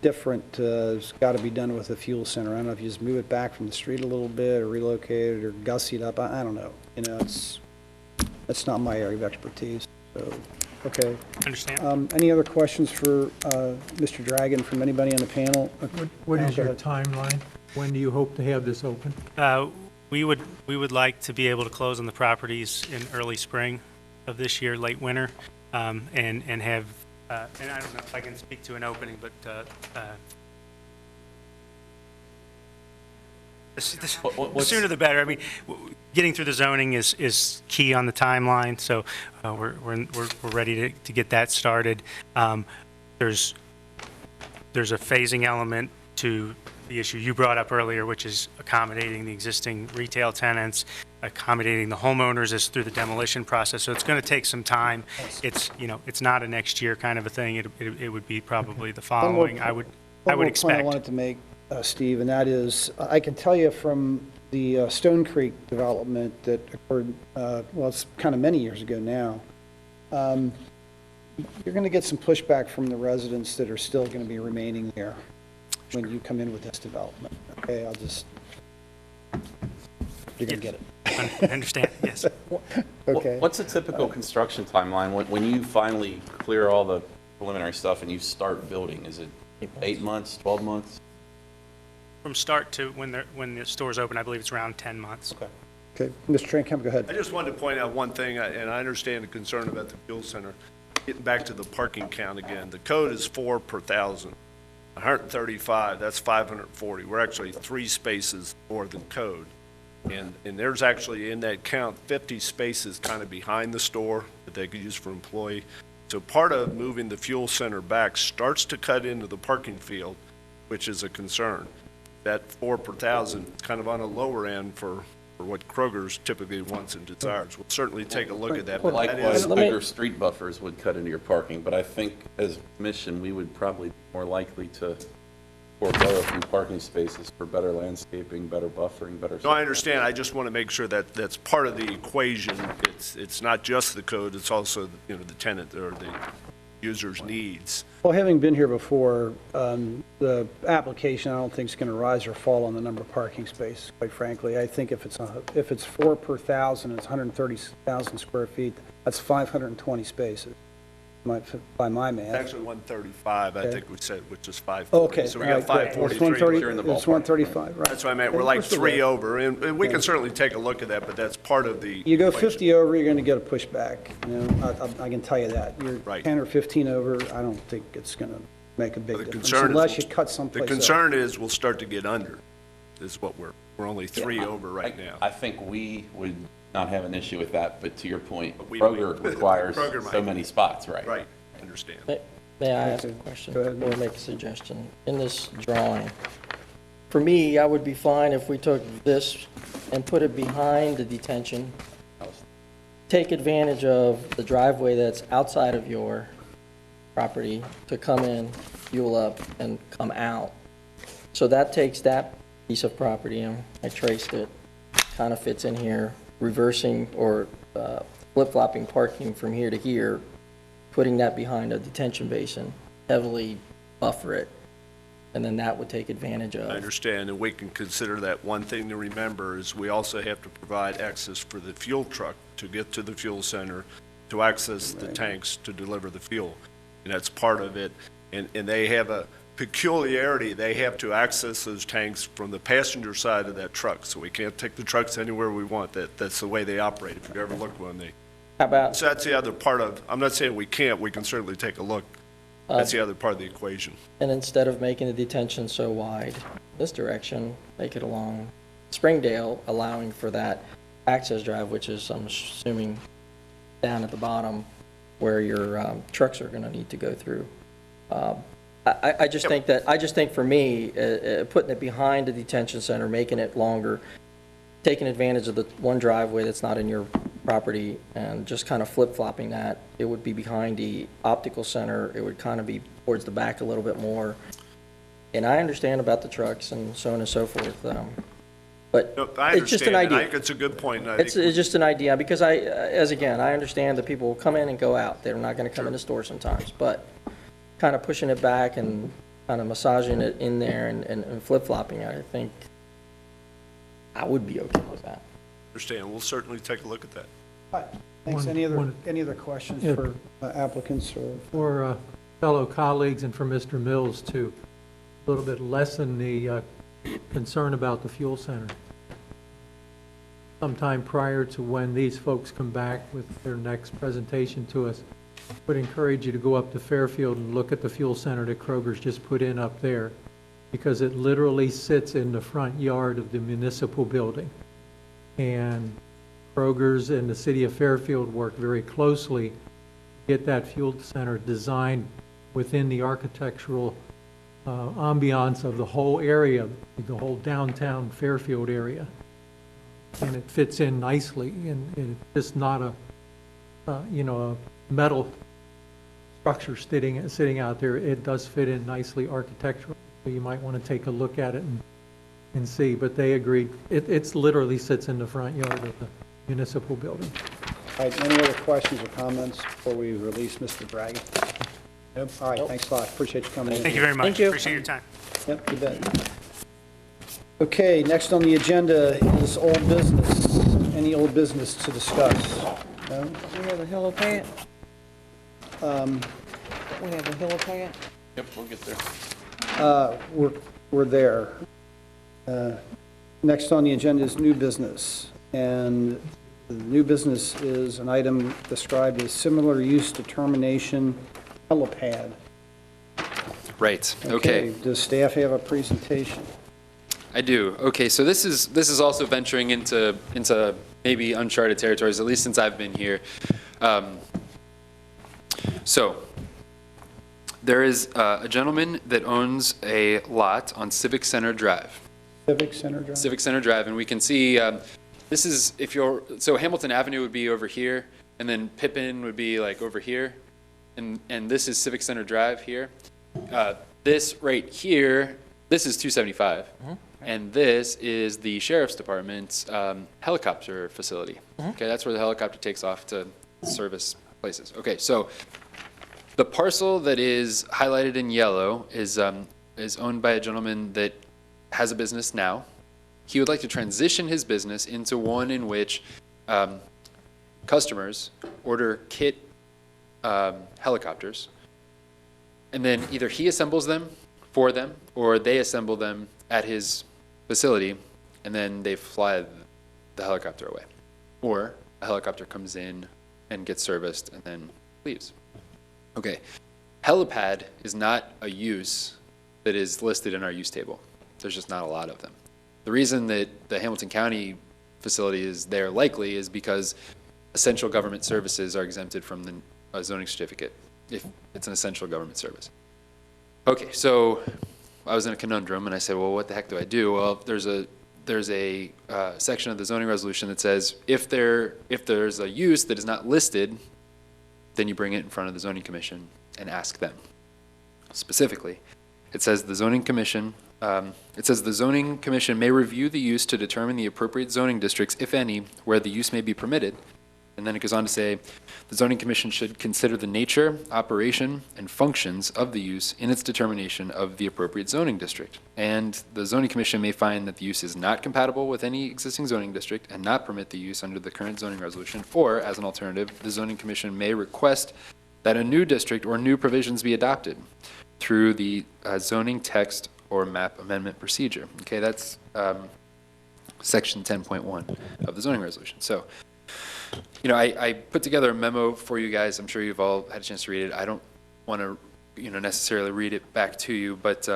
different has got to be done with the fuel center. I don't know if you just move it back from the street a little bit or relocate it or gussy it up. I don't know. You know, that's not my area of expertise. So, okay. Understand. Any other questions for Mr. Dragon from anybody on the panel? What is Go your ahead. timeline? When do you hope to have this open? We would like to be able to close on the properties in early spring of this year, late winter, and have, and I don't know if I can speak to an opening, but the sooner the better. I mean, getting through the zoning is key on the timeline, so we're ready to get that started. There's a phasing element to the issue you brought up earlier, which is accommodating the existing retail tenants, accommodating the homeowners as through the demolition process. So it's going to take some time. It's, you know, it's not a next year kind of a thing. It would be probably the following. I would One more expect. point I wanted to make, Steve, and that is, I can tell you from the Stone Creek development that occurred, well, it's kind of many years ago now, you're going to get some pushback from the residents that are still going to be remaining there when you come in with this development. Okay, you're going to get it. I understand, yes. Okay. What's a typical construction timeline when you finally clear all the preliminary stuff and you start building? Is it 8 months, 12 months? From start to when the store's open, I believe it's around 10 months. Okay. Okay, Mr. Trankamp, go ahead. I just wanted to point out one thing, and I understand the concern about the fuel center. Getting back to the parking count again, the code is 4 per 1,000. 135, that's 540. We're actually 3 spaces more than code. And there's actually in that count 50 spaces kind of behind the store that they could use for employee. So part of moving the fuel center back starts to cut into the parking field, which is a concern. That 4 per 1,000 is kind of on a lower end for what Kroger's typically wants and desires. We'll certainly take a look at that. But that Likewise, is, bigger street buffers would cut into your parking, but I think as a commission, we would probably be more likely to forego a few parking spaces for better landscaping, better buffering, better. no, I understand. I just want to make sure that that's part of the equation. It's not just the code, it's also, you know, the tenant or users' needs. Well, having been here before, the application, I don't think is going to rise or fall on the number of parking spaces, quite frankly. I think if it's 4 per 1,000, it's 130,000 square feet, that's 520 spaces, by my math. Actually, 135, I Okay. think we said, which is 540. Okay. So we all got right, good. 543. It's 130, You're in the it's ballpark. 135, right. That's what I meant. Okay, We're like we're still 3 there. over, and we can certainly take a look at that, but that's part of the. You go equation. 50 over, you're going to get a pushback, you know, I can tell you that. You're Right. 10 or 15 over, I don't think it's going to make a big The difference, concern is unless we'll- you cut someplace The else. concern is we'll start to get under, is what we're only 3 over right now. I think we would not have an issue with that, but to your point, But we Kroger might. requires Kroger might. so many spots, right? Right, understand. May I ask a Okay. question Go ahead. or make a suggestion? In this drawing, for me, I would be fine if we took this and put it behind the detention, take advantage of the driveway that's outside of your property to come in, fuel up, and come out. So that takes that piece of property, and I traced it, kind of fits in here, reversing or flip-flopping parking from here to here, putting that behind a detention basin, heavily buffer it, and then that would take advantage I of. understand, and we can consider that. One thing to remember is we also have to provide access for the fuel truck to get to the fuel center, to access the tanks to deliver the fuel. And that's part of it. And they have a peculiarity. They have to access those tanks from the passenger side of that truck. So we can't take the trucks anywhere we want. That's the way they operate. If you ever look when they, How about, so that's the other part of, I'm not saying we can't, we can certainly take a look. That's the other part of the equation. and instead of making the detention so wide this direction, make it along Springdale, allowing for that access drive, which is, I'm assuming, down at the bottom where your trucks are going to need to go through. I just think that, I just think for me, putting it behind the detention center, making it longer, taking advantage of the one driveway that's not in your property and just kind of flip-flopping that, it would be behind the optical center, it would kind of be towards the back a little bit more. And I understand about the trucks and so on and so forth, but No, I it's just an understand, and I idea. think it's a good point. and I It's think just an idea, because I understand that people will come in and go out. They're not going to come in the store sometimes, but kind of pushing it back and kind of massaging it in there and flip-flopping it, I think I would be okay with that. Understand, we'll certainly take a look at that. All right. Thanks. One- Any other questions Yeah. for applicants or? For fellow colleagues and for Mr. Mills to a little bit lessen the concern about the fuel center. Sometime prior to when these folks come back with their next presentation to us, would encourage you to go up to Fairfield and look at the fuel center that Kroger's just put in up there, because it literally sits in the front yard of the municipal building. And Kroger's and the city of Fairfield work very closely to get that fuel center designed within the architectural ambiance of the whole area, the whole downtown Fairfield area. And it fits in nicely, and it's just not a metal structure sitting out there. It does fit in nicely architecturally, so you might want to take a look at it and see, but they agreed. It's literally sits in the front yard of the municipal building. All right, any other questions or comments before we release Mr. Bragg? Nope. All right, thanks a lot. Appreciate you coming in. Thank you very much. Thank you. Appreciate your time. Yep, you bet. Okay, next on the agenda is old business. Any old business to discuss? No? We have a helipad, Um, we have a helipad. Yep, we'll get there. We're there. Next on the agenda is new business, and the new business is an item described as similar use determination helipad. Right, okay. Does staff have a presentation? I do. Okay, so this is also venturing into maybe uncharted territories, at least since I've been here. So there is a gentleman that owns a lot on Civic Center Drive. Civic Center Drive? Civic Center Drive, and we can see this is so Hamilton Avenue would be over here, and then Pippin would be like over here, and this is Civic Center Drive here. This right here, this is 275. And this is the Sheriff's Department's helicopter facility. Okay, that's where the helicopter takes off to service places. Okay, so The parcel that is highlighted in yellow is owned by a gentleman that has a business now. He would like to transition his business into one in which customers order kit helicopters, and then either he assembles them for them or they assemble them at his facility, and then they fly the helicopter away. Or a helicopter comes in and gets serviced and then leaves. Okay, helipad is not a use that is listed in our use table. There's just not a lot of them. The reason that the Hamilton County facility is there likely is because essential government services are exempted from the zoning certificate if it's an essential government service. Okay, so I was in a conundrum and I said, well, what the heck do I do? Well, there's a section of the zoning resolution that says if there's a use that is not listed, then you bring it in front of the zoning commission and ask them. Specifically, it says the zoning commission may review the use to determine the appropriate zoning districts, if any, where the use may be permitted. And then it goes on to say, the zoning commission should consider the nature, operation, and functions of the use in its determination of the appropriate zoning district. And the zoning commission may find that the use is not compatible with any existing zoning district and not permit the use under the current zoning resolution, or as an alternative, the zoning commission may request that a new district or new provisions be adopted through the zoning text or map amendment procedure. Okay, that's section 10.1 of the zoning resolution. So, you know, I put together a memo for you guys. I'm sure you've all had a chance to read it. I don't want to, you know, necessarily read it back to you, but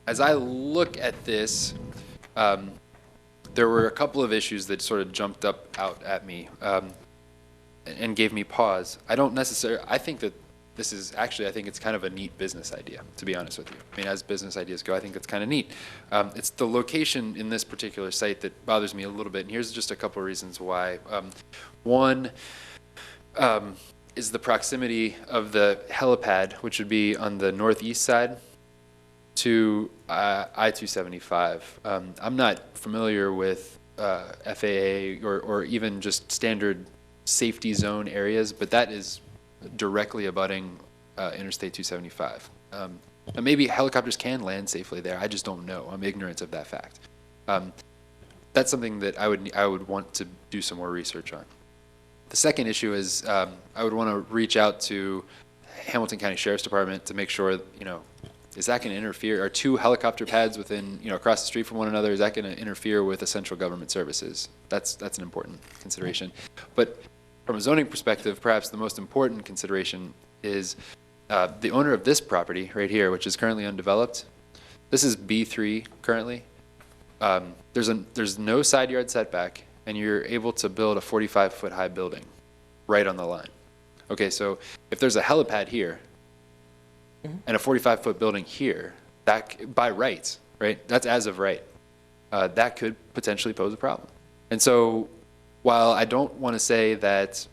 as I look at this, there were a couple of issues that sort of jumped out at me and gave me pause. I think that this is actually, I think it's kind of a neat business idea, to be honest with you. I mean, as business ideas go, I think it's kind of neat. It's the location in this particular site that bothers me a little bit, and here's just a couple of reasons why. One is the proximity of the helipad, which would be on the northeast side, to I-275. I'm not familiar with FAA or even just standard safety zone areas, but that is directly abutting Interstate 275. And maybe helicopters can land safely there. I just don't know. I'm ignorant of that fact. That's something that I would want to do some more research on. The second issue is I would want to reach out to Hamilton County Sheriff's Department to make sure, you know, is that going to interfere? Are two helicopter pads within, you know, across the street from one another, is that going to interfere with essential government services? That's an important consideration. But from a zoning perspective, perhaps the most important consideration is the owner of this property right here, which is currently undeveloped. This is B3 currently. There's no side yard setback, and you're able to build a 45-foot high building right on the line. Okay, so if there's a helipad here and a 45-foot building here, that by right, that's as of right, that could potentially pose a problem. And so while I don't want to say that,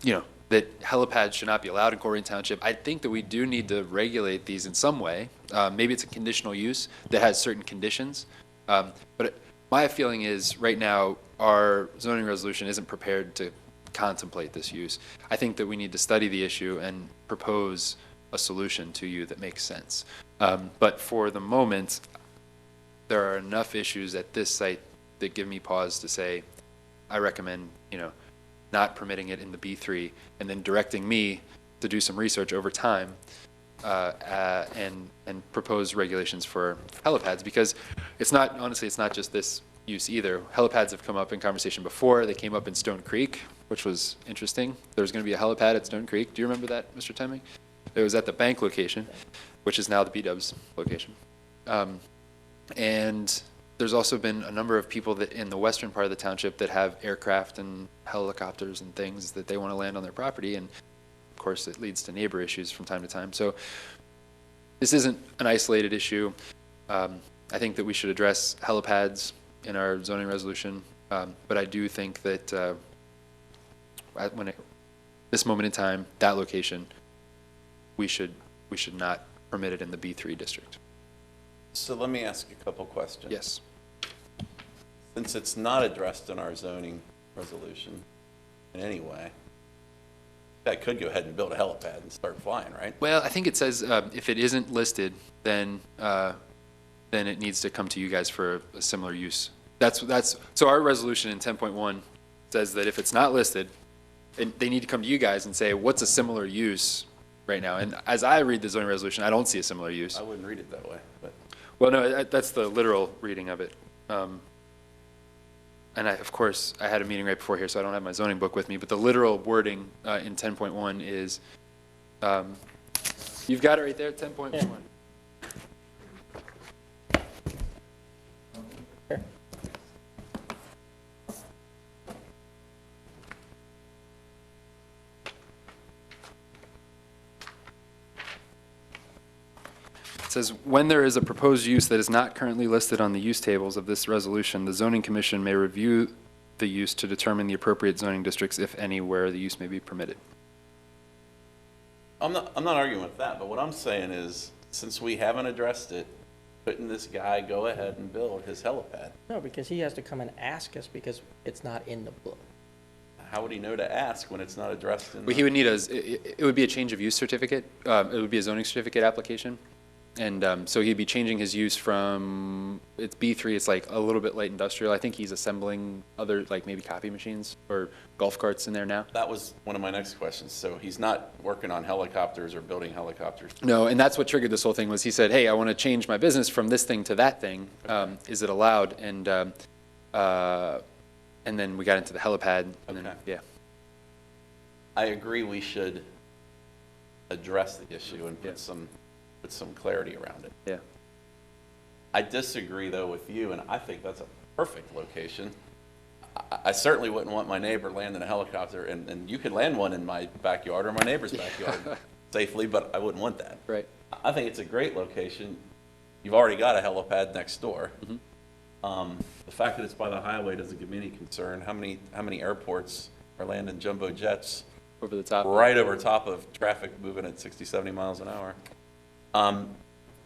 you know, that helipads should not be allowed in Colerain Township, I think that we do need to regulate these in some way. Maybe it's a conditional use that has certain conditions. But my feeling is right now our zoning resolution isn't prepared to contemplate this use. I think that we need to study the issue and propose a solution to you that makes sense. But for the moment, there are enough issues at this site that give me pause to say, I recommend, you know, not permitting it in the B3 and then directing me to do some research over time and propose regulations for helipads, because it's not, honestly, it's not just this use either. Helipads have come up in conversation before. They came up in Stone Creek, which was interesting. There was going to be a helipad at Stone Creek. Do you remember that, Mr. Temming? It was at the bank location, which is now the B-Dubs location. And there's also been a number of people that in the western part of the township that have aircraft and helicopters and things that they want to land on their property, and of course it leads to neighbor issues from time to time. So this isn't an isolated issue. I think that we should address helipads in our zoning resolution, but I do think that this moment in time, that location, we should not permit it in the B3 district. So let me ask you a couple questions. Yes. Since it's not addressed in our zoning resolution in any way, I could go ahead and build a helipad and start flying, right? Well, I think it says if it isn't listed, then it needs to come to you guys for a similar use. So our resolution in 10.1 says that if it's not listed, they need to come to you guys and say, what's a similar use right now? And as I read the zoning resolution, I don't see a similar use. I wouldn't read it that way, but. Well, no, that's the literal reading of it. And of course, I had a meeting right before here, so I don't have my zoning book with me, but the literal wording in 10.1 is, you've got it right there, 10.1. Yeah. It says, when there is a proposed use that is not currently listed on the use tables of this resolution, the zoning commission may review the use to determine the appropriate zoning districts, if any, where the use may be permitted. I'm not arguing with that, but what I'm saying is, since we haven't addressed it, couldn't this guy go ahead and build his helipad? No, because he has to come and ask us because it's not in the book. How would he know to ask when it's not addressed in Well, he would need it would be a change of use certificate. It would be a zoning certificate application. And so he'd be changing his use from, it's B3, it's like a little bit light industrial. I think he's assembling other, like maybe copy machines or golf carts in there now. That was one of my next questions. So he's not working on helicopters or building helicopters? No, and that's what triggered this whole thing was he said, hey, I want to change my business from this thing to that thing. Is it allowed? And then we got into the helipad. And then, Okay. yeah. I agree we should address the issue and Yeah. put some clarity around it. Yeah. I disagree though with you, and I think that's a perfect location. I certainly wouldn't want my neighbor landing a helicopter, and you could land one in my backyard or my neighbor's backyard safely, but I wouldn't want that. Right. I think it's a great location. You've already got a helipad next door. The fact that it's by the highway doesn't give me any concern. How many airports are landing jumbo jets Over the top. right over top of traffic moving at 60, 70 miles an hour?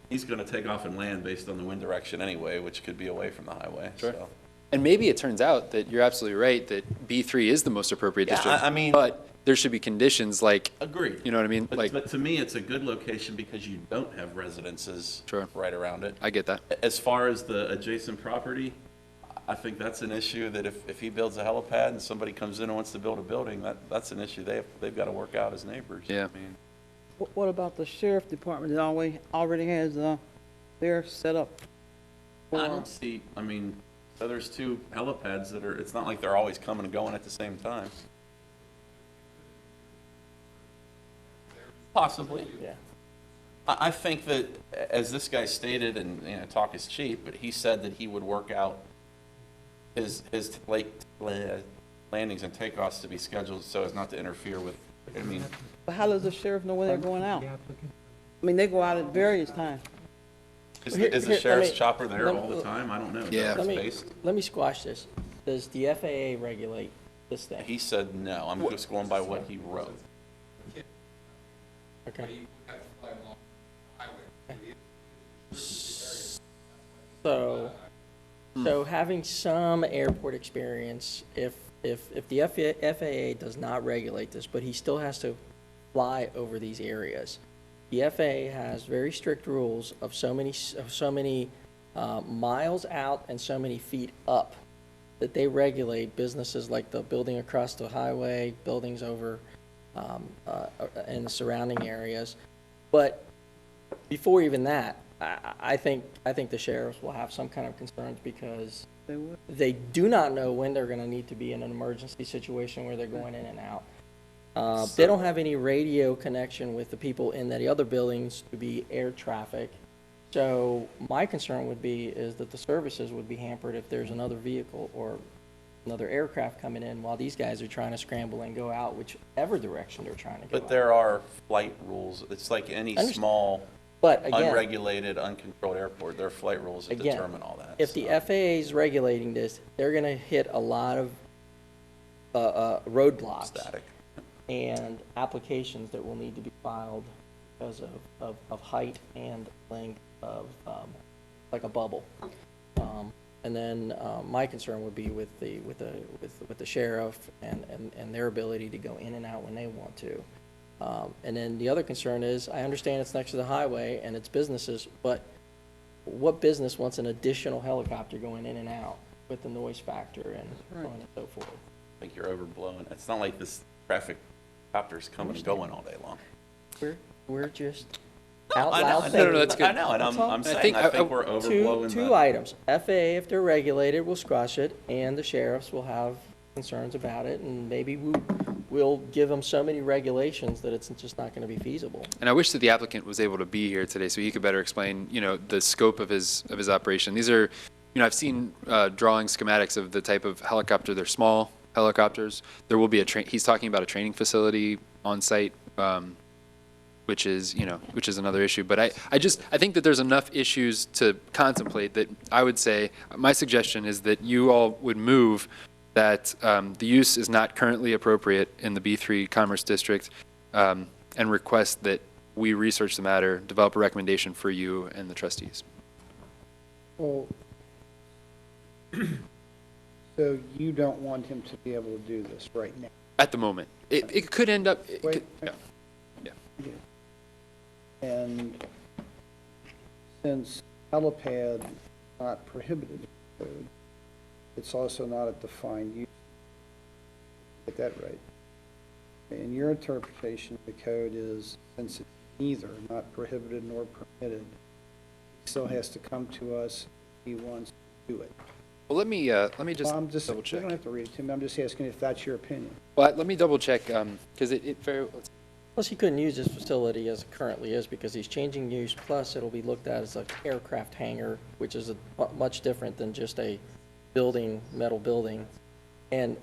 He's going to take off and land based on the wind direction anyway, which could be away from the highway. Sure. So. And maybe it turns out that you're absolutely right, that B3 is the most appropriate Yeah, district. I mean- but there should be conditions like, Agreed. you know what I mean? But to me, it's a good location because you don't have residences Sure. right around it. I get that. As far as the adjacent property, I think that's an issue that if he builds a helipad and somebody comes in and wants to build a building, that's an issue they've got to work out as neighbors. Yeah. I mean, What about the sheriff department that already has, their set up? I don't see, so there's two helipads that it's not like they're always coming and going at the same time. Possibly. Yeah. I think that, as this guy stated, and talk is cheap, but he said that he would work out his landings and takeoffs to be scheduled so as not to interfere with, But how does the sheriff know when they're going out? They go out at various times. is Here- the here, sheriff's let me- chopper there let- all the time? I don't know. Is that Yeah. where Let it's me, based? let me squash this. Does the FAA regulate this thing? He said no. I'm just going by what he wrote. Okay. So, having some airport experience, if the FAA does not regulate this, but he still has to fly over these areas, the FAA has very strict rules of so many miles out and so many feet up that they regulate businesses like the building across the highway, buildings over in the surrounding areas. But before even that, I think the sheriffs will have some kind of concerns because They would. they do not know when they're going to need to be in an emergency situation where they're going in and out. They don't have any radio connection with the people in the other buildings to be air traffic. So my concern would be is that the services would be hampered if there's another vehicle or another aircraft coming in while these guys are trying to scramble and go out whichever direction they're trying to go But out. there are flight rules. It's like any Understand. small, But again, unregulated, uncontrolled airport. There are flight rules that Again, determine all that. if the so. FAA is regulating this, they're going to hit a lot of roadblocks Static. and applications that will need to be filed because of height and length of, like a bubble. And then my concern would be with the sheriff and their ability to go in and out when they want to. And then the other concern is, I understand it's next to the highway and it's businesses, but what business wants an additional helicopter going in and out with the noise factor and so on and so forth? I think you're overblowing. It's not like this traffic copter's coming and going all day long. We're just out I know, loud I know, thinking. that's good. I know, and That's all. I'm saying, think- I think we're overblowing Two the. items. FAA, if they're regulated, will squash it, and the sheriffs will have concerns about it, and maybe we'll give them so many regulations that it's just not going to be feasible. And I wish that the applicant was able to be here today so he could better explain, the scope of his operation. These are, I've seen drawing schematics of the type of helicopter. They're small helicopters. There will be he's talking about a training facility on site, which is another issue. But I think that there's enough issues to contemplate that I would say, my suggestion is that you all would move that the use is not currently appropriate in the B3 Commerce District, and request that we research the matter, develop a recommendation for you and the trustees. Well, so you don't want him to be able to do this right now? At the moment. It could end up, it Wait, could- wait. yeah. And since helipad not prohibited in the code, it's also not a defined use. Get that right. In your interpretation of the code is, since it's neither not prohibited nor permitted, he still has to come to us if he wants to do it. Well, let me just Well, I'm just, double you check. don't have to read it to me, I'm just asking if that's your opinion. Well, let me double check, because it very, Plus, he couldn't use this facility as it currently is because he's changing use, plus it'll be looked at as an aircraft hangar, which is much different than just a building, metal building. And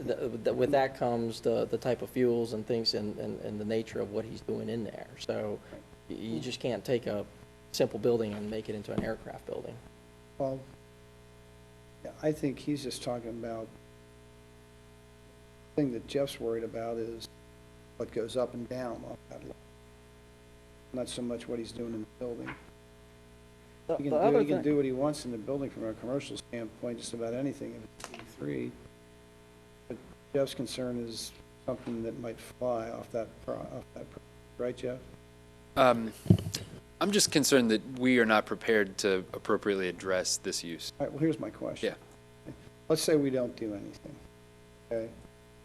with that comes the type of fuels and things and the nature of what he's doing in there. So you just can't take a simple building and make it into an aircraft building. Well, yeah, I think he's just talking about, the thing that Jeff's worried about is what goes up and down off that lot. Not so much what he's doing in the building. He can do what he wants in the building from a commercial standpoint, just about anything if it's B3. But Jeff's concern is something that might fly off that, right, Jeff? I'm just concerned that we are not prepared to appropriately address this use. All right, well, here's my question. Yeah. Let's say we don't do anything, okay?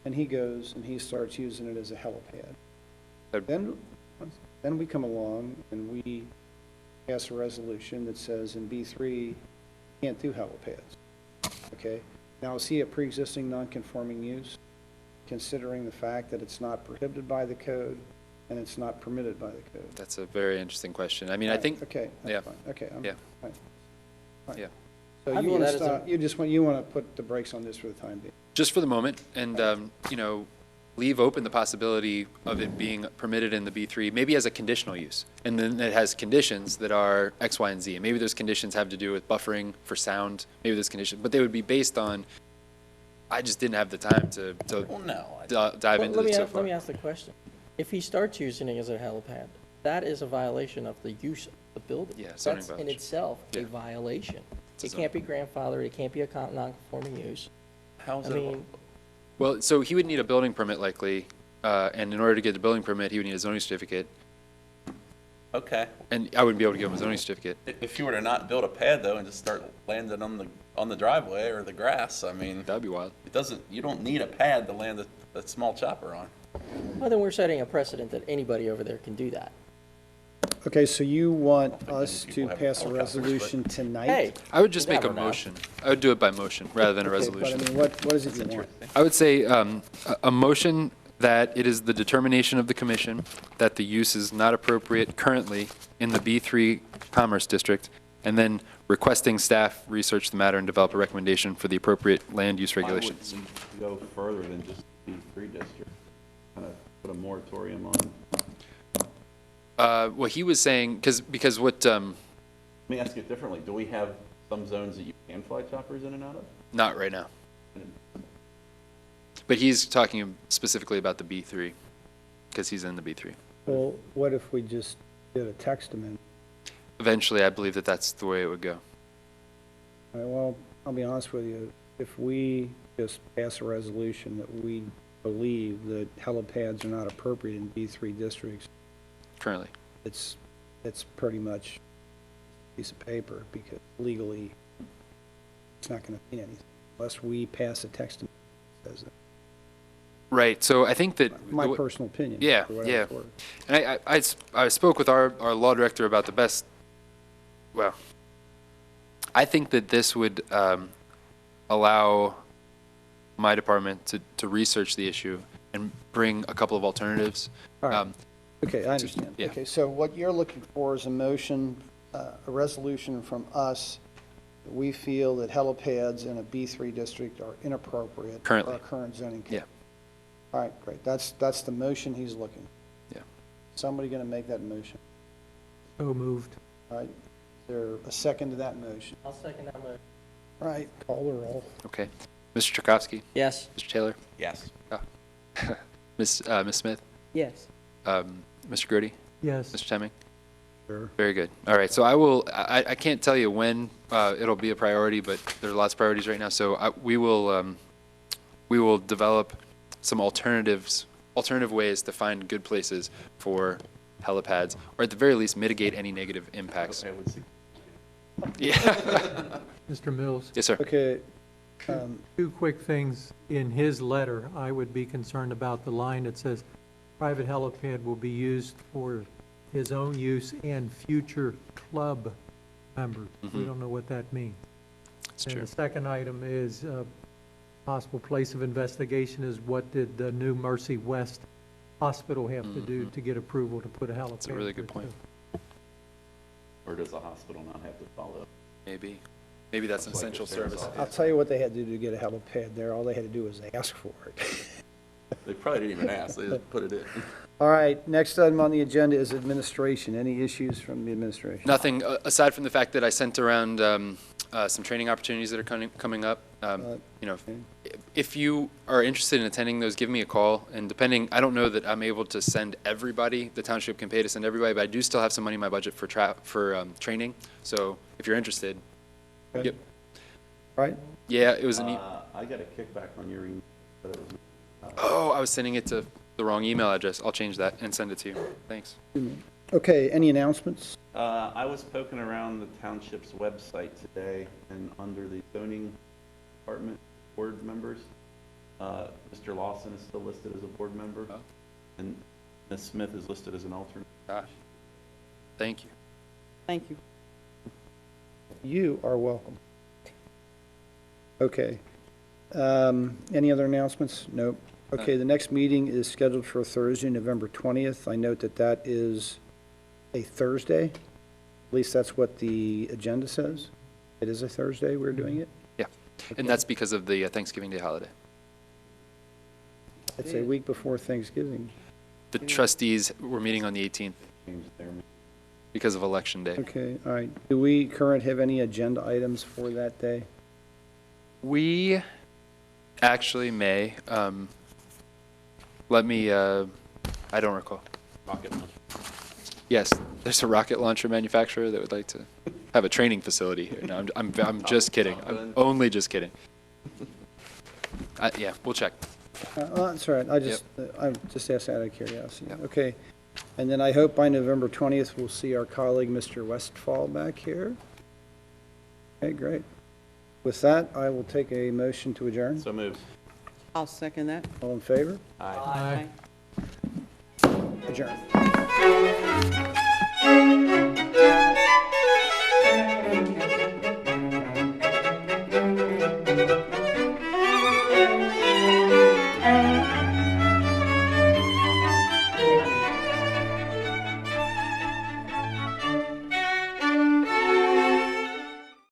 And he goes and he starts using it as a helipad. Then we come along and we pass a resolution that says in B3, you can't do helipads, okay? Now, is he a pre-existing non-conforming use, considering the fact that it's not prohibited by the code and it's not permitted by the code? That's a very interesting question. I mean, I think, Okay, yeah. that's fine, okay. Yeah. Fine. Fine. Yeah. So I you view want that to as a- stop, you want to put the brakes on this for the time being? just for the moment, and, leave open the possibility of it being permitted in the B3, maybe as a conditional use. And then it has conditions that are X, Y, and Z. And maybe those conditions have to do with buffering for sound, maybe those conditions, but they would be based on, I just didn't have the time to Well, no, dive into it so far. Let me ask the question. If he starts using it as a helipad, that is a violation of the use of the building. Yeah, zoning That's in violation. itself a Yeah. violation. It's a It can't be grandfathered, it can't be a non-conforming use. how's I it? mean, Well, so he would need a building permit likely, and in order to get the building permit, he would need a zoning certificate. Okay. And I wouldn't be able to give him a zoning certificate. If you were to not build a pad though and just start landing on the driveway or the grass, I mean, That'd be wild. you don't need a pad to land a small chopper on. well, then we're setting a precedent that anybody over there can do that. Okay, so you want us people to have pass a helicopters, but- resolution tonight? Hey, I would just You make a never know. motion. I would do it by motion rather than a Okay, resolution. But I mean, what is it you want? I would say a motion that it is the determination of the commission that the use is not appropriate currently in the B3 Commerce District, and then requesting staff research the matter and develop a recommendation for the appropriate land use regulations. Why would we go further than just B3 district? Kind of put a moratorium on. Well, he was saying, because what, Let me ask it differently. Do we have some zones that you can fly choppers in and out of? not right now. But he's talking specifically about the B3, because he's in the B3. Well, what if we just did a text amendment? Eventually, I believe that that's the way it would go. All right, well, I'll be honest with you, if we just pass a resolution that we believe that helipads are not appropriate in B3 districts, Currently. it's pretty much a piece of paper, because legally, it's not gonna mean anything, unless we pass a text that says that. Right, so I think that. My personal opinion. Yeah, for whatever yeah. it's worth. And I spoke with our law director about the best, well, I think that this would allow my department to research the issue and bring a couple of alternatives. All right. Um, Okay, I understand. yeah. Okay, so what you're looking for is a motion, a resolution from us. We feel that helipads in a B3 district are inappropriate. Currently. For our current zoning code. Yeah. All right, great. That's the motion he's looking. Yeah. Somebody going to make that motion. So moved. All right, is there a second to that motion? I'll second that motion. All right, call the roll. Okay. Mr. Tchaikovsky? Yes. Mr. Taylor? Yes. Ms. Smith? Yes. Mr. Grody? Yes. Mr. Temming? Sure. Very good. All right, so I can't tell you when it'll be a priority, but there are lots of priorities right now, so we will develop some alternative ways to find good places for helipads, or at the very least mitigate any negative impacts. Yeah. Mr. Mills, Yes, sir. Okay, two quick things. In his letter, I would be concerned about the line that says, private helipad will be used for his own use and future club members. We don't know what that means. That's And true. the second item is possible place of investigation is what did the new Mercy West Hospital have to do to get approval to put a helipad? That's a really good there, point. too? Or does the hospital not have to follow? Maybe that's an essential service. I'll tell you what they had to do to get a helipad there. All they had to do was ask for it. They probably didn't even ask, they just put it in. All right, next item on the agenda is administration. Any issues from the administration? Nothing, aside from the fact that I sent around some training opportunities that are coming up. If you are interested in attending those, give me a call. And depending, I don't know that I'm able to send everybody. The township can pay to send everybody, but I do still have some money in my budget for training. So if you're interested, Okay. yep. Right? Yeah, it was I got a kickback on your email, but it was. I was sending it to the wrong email address. I'll change that and send it to you. Thanks. Okay, any announcements? I was poking around the township's website today, and under the zoning department board members, Mr. Lawson is still listed as a board member, and Ms. Smith is listed as an alternate. Gosh. Thank you. Thank you. You are welcome. Okay. Any other announcements? Nope. Okay, the next meeting is scheduled for Thursday, November 20th. I note that that is a Thursday. At least that's what the agenda says. It is a Thursday we're doing it. Yeah. And that's because of the Thanksgiving Day holiday. It's a week before Thanksgiving. The trustees were meeting on the 18th Changed their. because of Election Day. Okay, all right. Do we current have any agenda items for that day? We actually may. Let me, I don't recall. Rocket launcher. Yes, there's a rocket launcher manufacturer that would like to have a training facility here. No, I'm just kidding. I'm only just kidding. Yeah, we'll check. That's all right. I just asked out of curiosity. Yep. Okay. And then I hope by November 20th, we'll see our colleague, Mr. Westfall, back here. Okay, great. With that, I will take a motion to adjourn. So moved. I'll second that. All in favor? Aye. Adjourn.